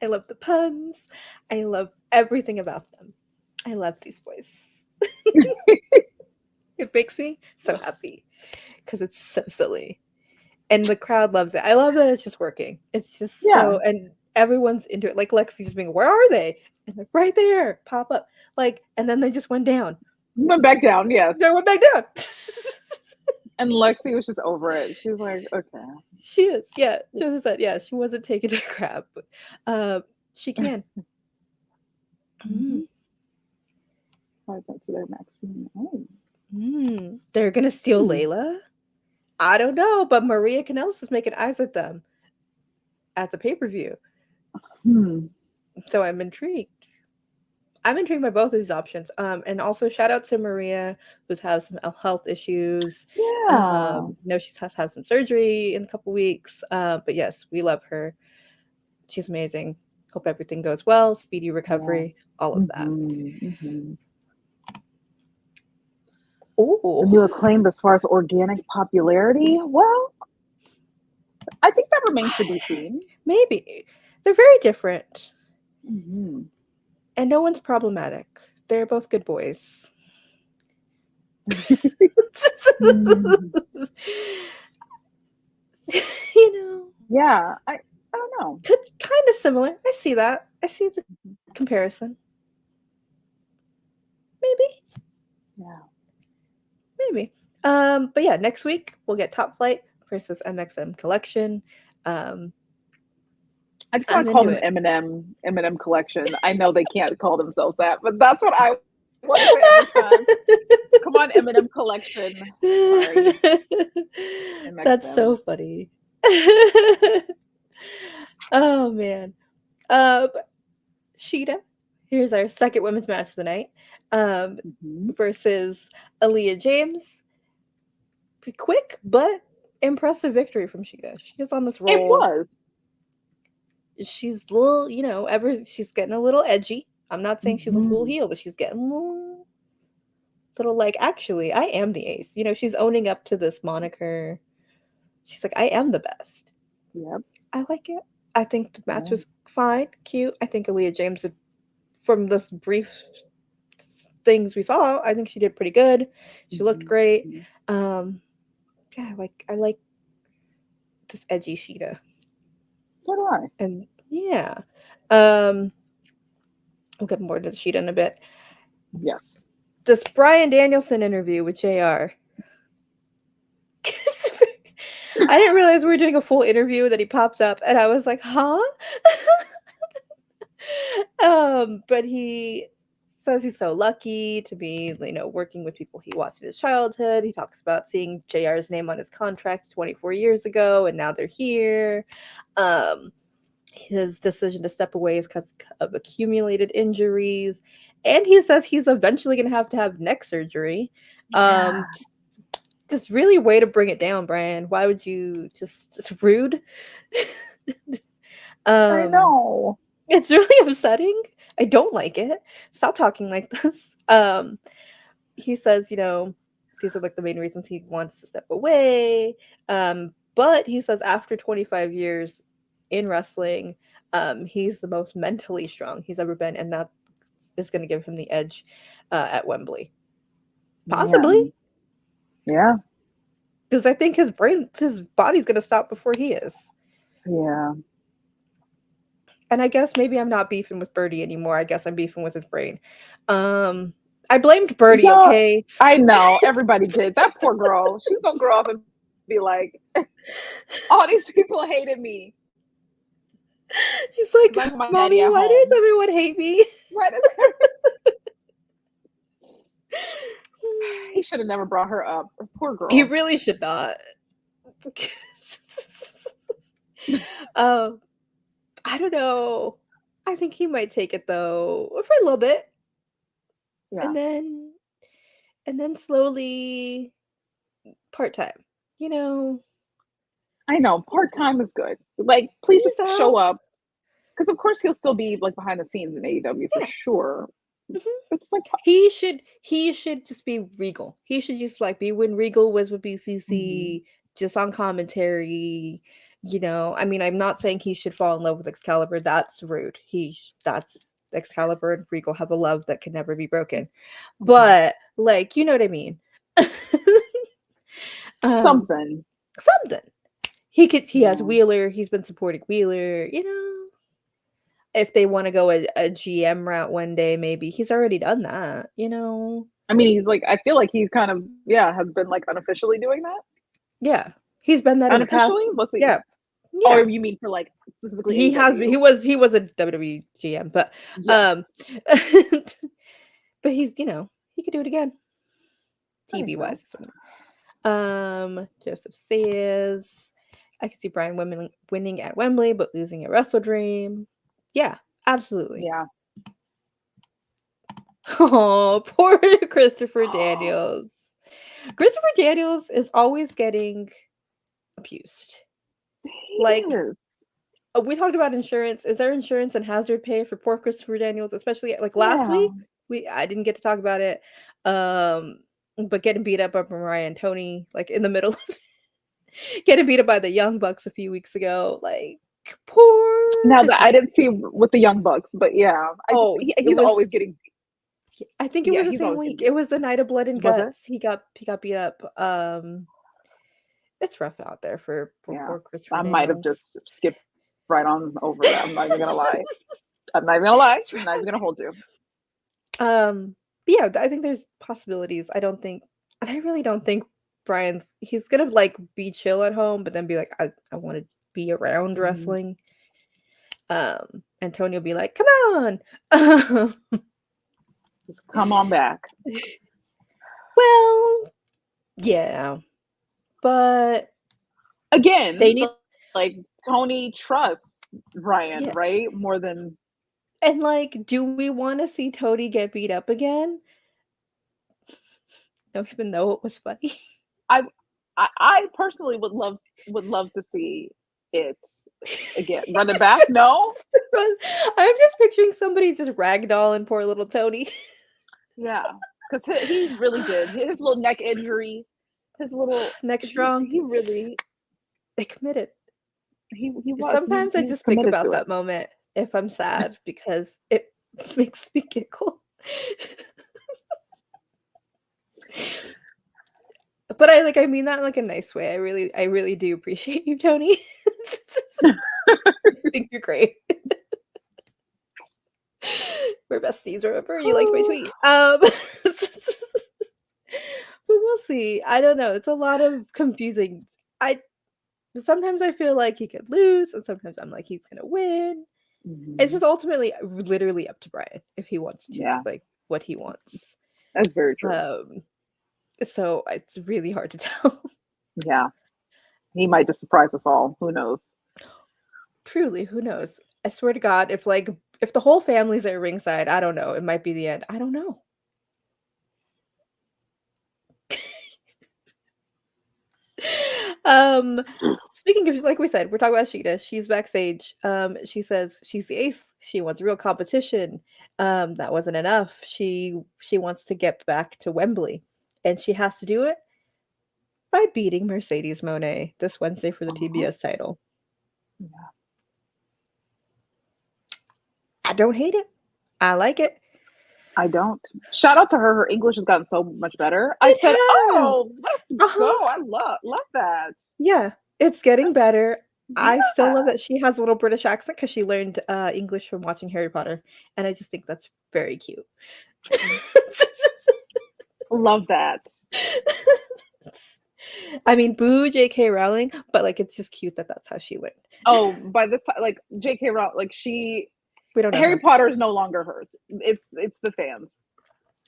I love the puns. I love everything about them. I love these boys. It makes me so happy because it's so silly. And the crowd loves it. I love that it's just working. It's just so, and everyone's into it. Like Lexi's just being, where are they? And like, right there, pop up. Like, and then they just went down. Went back down, yes. They went back down. And Lexi was just over it. She's like, okay. She is, yeah. Joseph said, yeah, she wasn't taking a crap, but she can. They're gonna steal Layla? I don't know, but Maria Kanellis is making eyes at them at the pay-per-view. So I'm intrigued. I'm intrigued by both of these options. And also shout out to Maria, who's has some health issues. No, she has to have some surgery in a couple weeks. But yes, we love her. She's amazing. Hope everything goes well. Speedy recovery. All of that. The new Acclaimed as far as organic popularity? Well, I think that remains to be seen. Maybe. They're very different. And no one's problematic. They're both good boys. You know. Yeah, I don't know. Kind of similar. I see that. I see the comparison. Maybe. Yeah. Maybe. But yeah, next week we'll get Top Flight versus MXM Collection. I just want to call them Eminem Collection. I know they can't call themselves that, but that's what I want to say every time. Come on, Eminem Collection. Sorry. That's so funny. Oh man. Sheeta, here's our second women's match of the night. Versus Aaliyah James. Pretty quick but impressive victory from Sheeta. She's on this roll. It was. She's a little, she's getting a little edgy. I'm not saying she's a full heel, but she's getting a little like, actually, I am the ace. She's owning up to this moniker. She's like, I am the best. Yep. I like it. I think the match was fine, cute. I think Aaliyah James, from this brief things we saw, I think she did pretty good. She looked great. Yeah, I like this edgy Sheeta. So do I. And yeah. We'll get more to the Sheeta in a bit. Yes. This Bryan Danielson interview with JR. I didn't realize we were doing a full interview that he pops up and I was like, huh? But he says he's so lucky to be, working with people he watched in his childhood. He talks about seeing JR's name on his contract 24 years ago, and now they're here. His decision to step away is because of accumulated injuries, and he says he's eventually going to have neck surgery. Just really way to bring it down, Brian. Why would you just rude? I know. It's really upsetting. I don't like it. Stop talking like this. He says, these are like the main reasons he wants to step away. But he says after 25 years in wrestling, he's the most mentally strong he's ever been, and that is going to give him the edge at Wembley. Possibly. Yeah. Because I think his body's going to stop before he is. Yeah. And I guess maybe I'm not beefing with Birdie anymore. I guess I'm beefing with his brain. I blamed Birdie, okay? I know. Everybody did. That poor girl. She's going to grow up and be like, all these people hated me. She's like, Mommy, why does everyone hate me? Why does He should have never brought her up. Poor girl. He really should not. I don't know. I think he might take it though, for a little bit. Yeah. And then slowly part-time. you know, I know part-time is good. Like, please he's just show out. up. Because of course he'll still be like behind the scenes in AEW for Yeah. sure. Mhm. But just like, He should just be Regal. He should just like be when Regal was with mhm, BCC, just on commentary. I mean, I'm not saying he should fall in love with Excalibur. That's rude. That's Excalibur and Regal have a love that can never be broken. mhm. But like, you know what I mean. um, Something. something. He has Yeah. Wheeler. He's been supporting Wheeler. If they want to go a GM route one day, maybe he's already done that. I mean, he's like, I feel like he's kind of, yeah, has been like unofficially doing that. Yeah, he's been that in the past. Unofficially? Let's see. Yeah, Oh, yeah. you mean for like specifically He has been. AEW? He was a WWE GM, but Yes. um, but he could do it again, I think TV so. wise. Joseph says, I could see Brian winning at Wembley, but losing at Wrestle Dream. Yeah, absolutely. Yeah. Oh, poor Christopher Daniels. Christopher Daniels is always getting abused. He Like, is. we talked about insurance. Is there insurance and hazard pay for poor Christopher Daniels? Especially like last Yeah. week, I didn't get to talk about it. Um, but getting beat up by Mariah and Tony, like in the middle of getting beat up by the Young Bucks a few weeks ago, like poor Now that Christopher. I didn't see with the Young Bucks, but yeah, Oh, it he's was. always getting. I think it Yeah, was the he's same always getting week. beat It up. was the night of Blood and Was it? Guts. He got beat up. It's rough out there for Yeah. poor Christopher I might have Daniels. just skipped right on over that. I'm not even gonna lie. I'm not even gonna lie. It's I'm rough not out even gonna hold you. But yeah, I think there's possibilities. I really don't think he's gonna like be chill at home, but then be like, I want to be around Mhm. wrestling. And Tony will be like, come on. Um, Just come on back. well, yeah, but they Again, need, like Tony trusts Ryan, yeah, right? More than and like, do we want to see Tony get beat up again? Don't even know it was funny. I I personally would love to see it again. Run it back? No? I'm just picturing somebody just ragdolling poor little Tony. Yeah. Because he really did. His little neck injury, his little Next strong, he really they committed. he was. Sometimes I He was just think committed about to it. that moment if I'm sad because it makes me giggle. But I mean that in like a nice way. I really do appreciate you, Tony. I think you're great. We're besties, remember? You liked my tweet. But we'll see. I don't know. It's a lot of confusing. I Sometimes I feel like he could lose, and sometimes I'm like he's gonna win. It's Mhm. just ultimately literally up to Brian if he wants to, Yeah, like what he wants. that's very true. Um, so it's really hard to tell. Yeah, he might just surprise us all. Who knows? Truly, who knows? I swear to God, if the whole family's at ringside, I don't know. It might be the end. I don't know. um, Speaking of, like we said, we're talking about Sheeta. She's backstage. She says she's the ace. She wants real competition. That wasn't enough. She wants to get back to Wembley, and she has to do it by beating Mercedes Moné this Wednesday for the Uh-huh. TBS title. Yeah. I don't hate it. I like it. I don't. Shout out to her. Her English has gotten so much better. I It said, has. "Oh, let's go." Uh-huh. I love that. Yeah, it's getting better. I still love Yeah, that she has a little British accent because she learned English from watching Harry Potter, and I just think that's very cute. love that. I mean, boo J.K. Rowling, but like it's just cute that that's how she learned. Oh, by this time, like J.K. Rowling, like We don't know Harry her. Potter is no longer hers. It's the fans.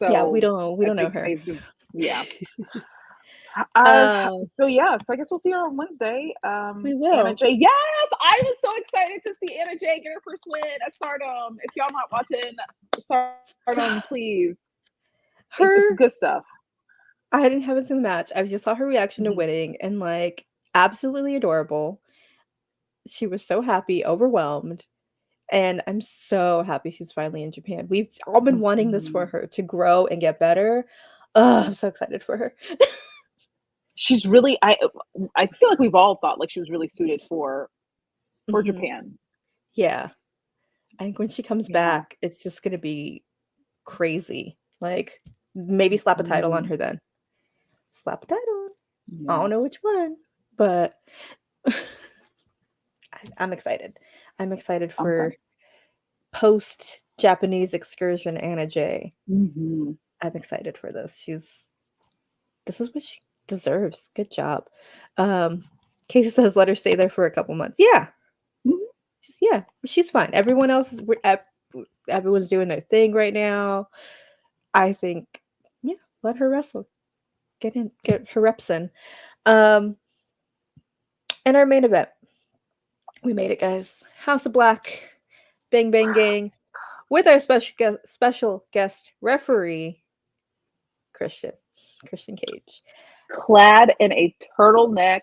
Yeah, So we I don't know think her. they do. Yeah. Um, So yeah. So I guess we'll see her on Wednesday. we Anna will. Jay. Yes, I was so excited to see Anna Jay get her first win at Stardom. If y'all not watching So, Stardom, please. It's her good stuff. I haven't seen the match. I just saw her reaction to winning and like absolutely adorable. She was so happy, overwhelmed, and I'm so happy she's finally in Japan. We've all been wanting this for her to grow and get better. I'm so excited for her. She's really I feel like we've all thought like she was really suited for Japan. Yeah. I think when she comes back, it's just gonna be crazy. Like maybe slap a title on her then. Slap a title. Yeah. I don't know which one, but I'm excited. I'm excited for post Japanese excursion Anna Jay. I'm excited for this. This is what she deserves. Good job. Casey says let her stay there for a couple months. Yeah. Yeah, she's fine. Everyone else is everyone's doing their thing right now. I think, yeah, let her wrestle. Get her reps in. And our main event. We made it, guys. House of Black, Bang Bang Gang, with our special guest referee, Christian Cage. Clad in a turtleneck,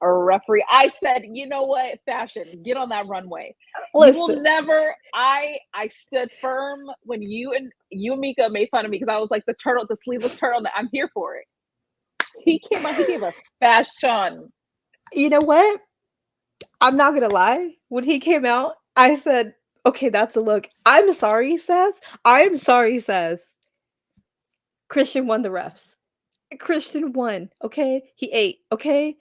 a referee. I said, you know what, fashion, get on that runway. Listen. You will never. I stood firm when you and Mika made fun of me because I was like the sleeveless turtleneck. I'm here for it. He came out. He gave us fashion. You know what? I'm not gonna lie. When he came out, I said, "Okay, that's a look." I'm sorry, Seth. I'm sorry, Seth. Christian won the refs. Christian won. Okay, he ate. Okay.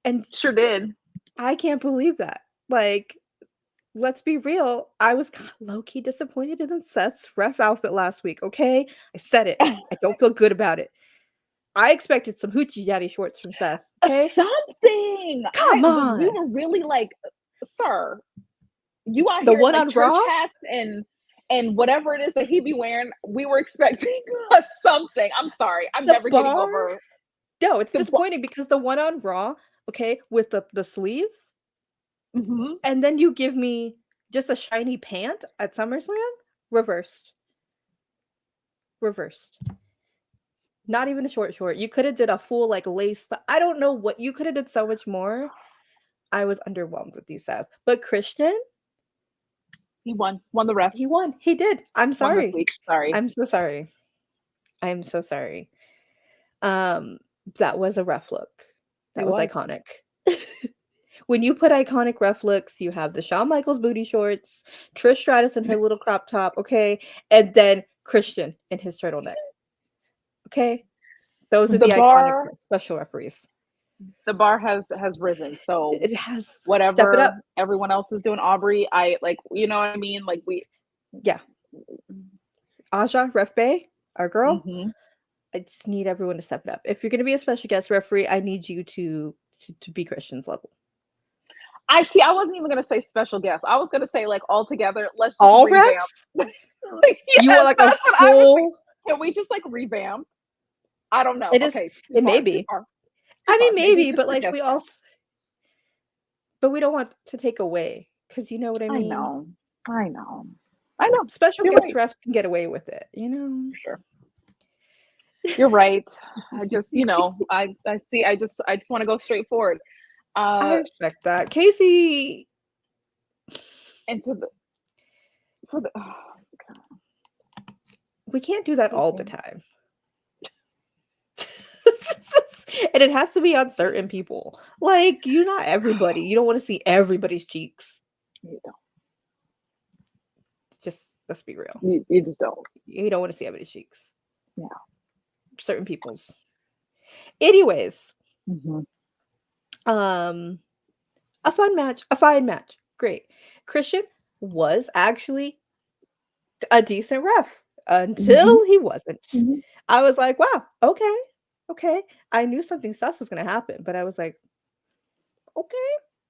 And sure did. I can't believe that. Like, let's be real. I was low-key disappointed in Seth's ref outfit last week, okay? I said it. I don't feel good about it. I expected some hoochie daddy shorts from Seth, okay? Something! Come on! We were really like, sir, you out the here one in like on church Raw? hats and whatever it is that he be wearing, we were expecting something. I'm sorry. I'm never getting over. No, it's disappointing because the one on Raw, okay, with the sleeve, and then you give me just a shiny pant at SummerSlam? Reversed. Not even a short. You could have did a full like lace. I don't know what you could have did so much more. I was underwhelmed with you, Seth. But Christian, he won the refs. He won. He did. I'm sorry. Sorry. I'm so sorry. I'm so sorry. That was a rough look. That was iconic. When you put iconic ref looks, you have the Shawn Michaels booty shorts, Trish Stratus in her little crop top, okay, and then Christian in his turtleneck. Okay, those are the iconic special referees. The bar has risen, so it has. Whatever step it up. Everyone else is doing, Aubrey, I like, you know what I mean? Like yeah. Aja, Ref Bay, our girl. I just need everyone to step it up. If you're going to be a special guest referee, I need you to be Christian's level. I wasn't even going to say special guest. I was going to say like all together. Let's just all revamp. Refs? Yes, you want like a whole? Can we just like revamp? I don't know. It is. Okay, it may be. I mean, maybe, but like we also. But we don't want to take away because you know what I mean. I know. Special guest refs can get away with it, you know. Sure. You're right. I just, I see. I just want to go straight forward. I respect that, Casey. We can't do that all the time, and it has to be on certain people. Like you're not everybody. You don't want to see everybody's cheeks. You don't. Just let's be real. You just don't. You don't want to see everybody's cheeks. Yeah. Certain people's. Anyways. A fine match. Great. Christian was actually a decent ref until he wasn't. I was like, wow, okay. I knew something sus was going to happen, but I was like, okay,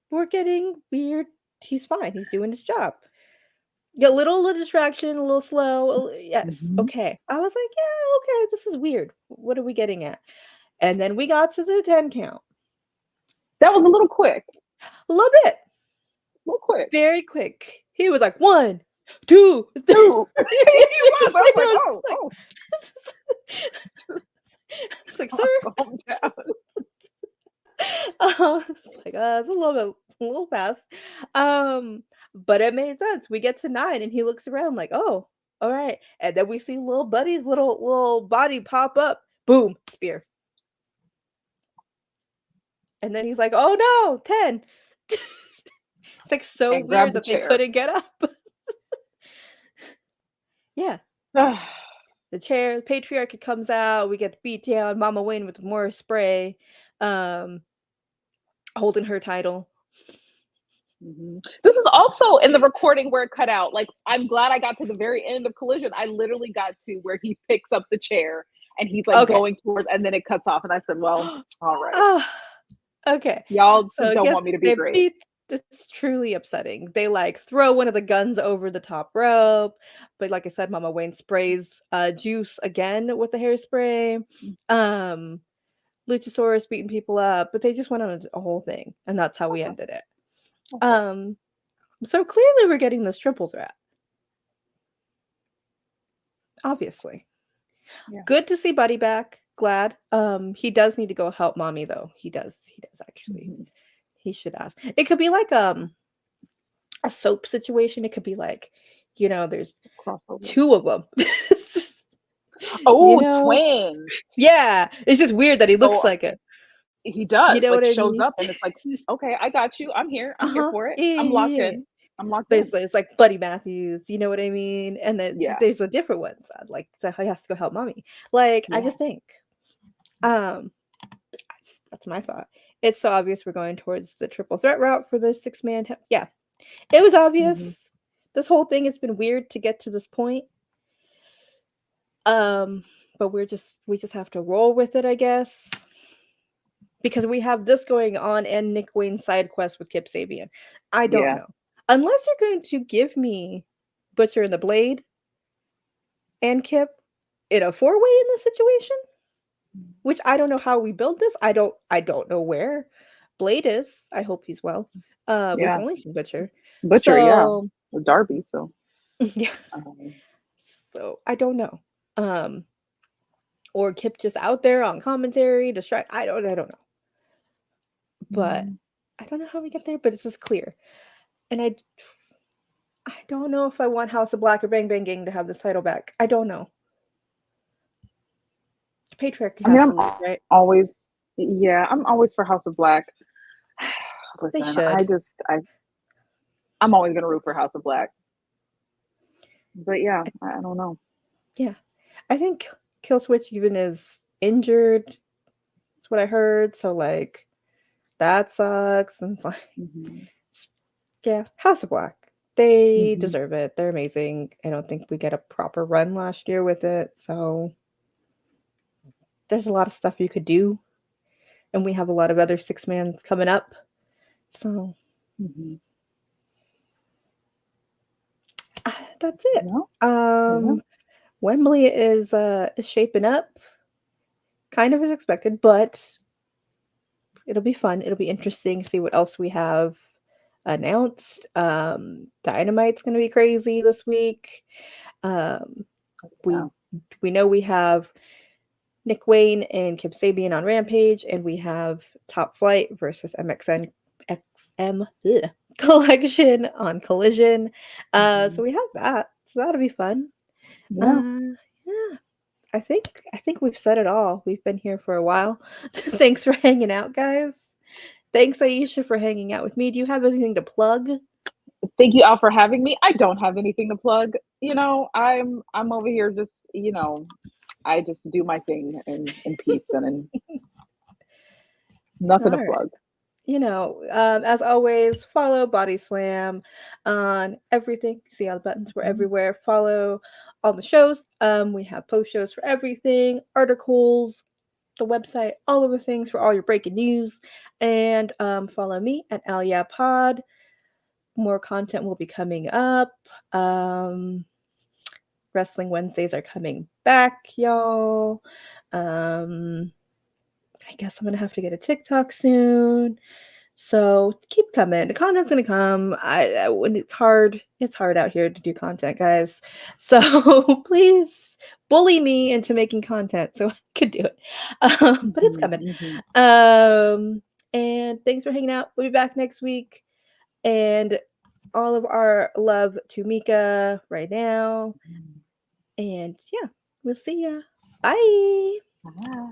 we're getting weird. He's fine. He's doing his job. A little distraction, a little slow. Yes. Okay. I was like, yeah, okay. This is weird. What are we getting at? And then we got to the 10 count. That was a little quick. A little bit. A little quick. Very quick. He was like, 1, Two. He was. I was like, oh. It's like, sir. Calm down. It's like, it's a little fast. But it made sense. We get to 9 and he looks around like, oh, all right. And then we see little buddy's little body pop up. Boom, spear. And then he's like, oh no, 10. It's like so And grab weird the that they chair. couldn't get up. Yeah. The chair, patriarchy comes out. We get beat down. Mama Wayne with more spray, holding her title. This is also in the recording where it cut out. Like, I'm glad I got to the very end of Collision. I literally got to where he picks up the chair and he's like going towards, and then it cuts off. And I said, well, all right. Okay. Y'all just don't want me to be great. It's truly upsetting. They like throw one of the guns over the top rope, but like I said, Mama Wayne sprays juice again with the hairspray. Luchasaurus beating people up, but they just went on a whole thing, and that's how we ended it. So clearly we're getting this triple threat. Obviously. Yeah. Good to see Buddy back. Glad. He does need to go help Mommy though. He does actually. He should ask. It could be like a soap situation. It could be like, there's two of them. Twins. Yeah. It's just weird that he looks like it. He does. You know, like, shows up and it's like, okay, I got you. I'm here. I'm here for it. I'm locked in. There's like Buddy Matthews, you know what I mean? And there's a different one. Like, so he has to go help Mommy. Like, I just think, that's my thought. It's so obvious we're going towards the triple threat route for the 6-man. Yeah, it was obvious. This whole thing has been weird to get to this point. But we just have to roll with it, I guess. Because we have this going on and Nick Wayne's side quest with Kip Sabian. I don't know. Unless you're going to give me Butcher and the Blade and Kip in a 4-way in this situation, which I don't know how we build this. I don't know where Blade is. I hope he's well. We've only seen Butcher. With Darby, so. Yeah. So I don't know. Or Kip just out there on commentary, distract. I don't know. But I don't know how we get there, but it's just clear. And I don't know if I want House of Black or Bang Bang Gang to have this title back. I don't know. Patriarchy has to lose, right? I'm always for House of Black. Listen, I'm always gonna root for House of Black. But yeah, I don't know. Yeah. I think Killswitch even is injured. That's what I heard. So like that sucks. And it's like yeah, House of Black. They deserve it. They're amazing. I don't think we get a proper run last year with it. So there's a lot of stuff you could do. And we have a lot of other 6-mans coming up. So that's it. Wembley is shaping up kind of as expected, but it'll be fun. It'll be interesting to see what else we have announced. Dynamite's going to be crazy this week. We know we have Nick Wayne and Kip Sabian on Rampage, and we have Top Flight versus XM Collection on Collision. So we have that. So that'll be fun. I think we've said it all. We've been here for a while. Thanks for hanging out, guys. Thanks, Aisha, for hanging out with me. Do you have anything to plug? Thank you all for having me. I don't have anything to plug. I'm over here just, I just do my thing in peace and in nothing to plug. As always, follow Body Slam on everything. See all the buttons. We're everywhere. Follow all the shows. We have post shows for everything, articles, the website, all of the things for all your breaking news. And follow me at Alia Pod. More content will be coming up. Wrestling Wednesdays are coming back, y'all. I guess I'm gonna have to get a TikTok soon. So keep coming. The content's gonna come. When it's hard out here to do content, guys. So please bully me into making content so I could do it. But it's coming. And thanks for hanging out. We'll be back next week. And all of our love to Mika right now. And yeah, we'll see ya. Bye. Bye.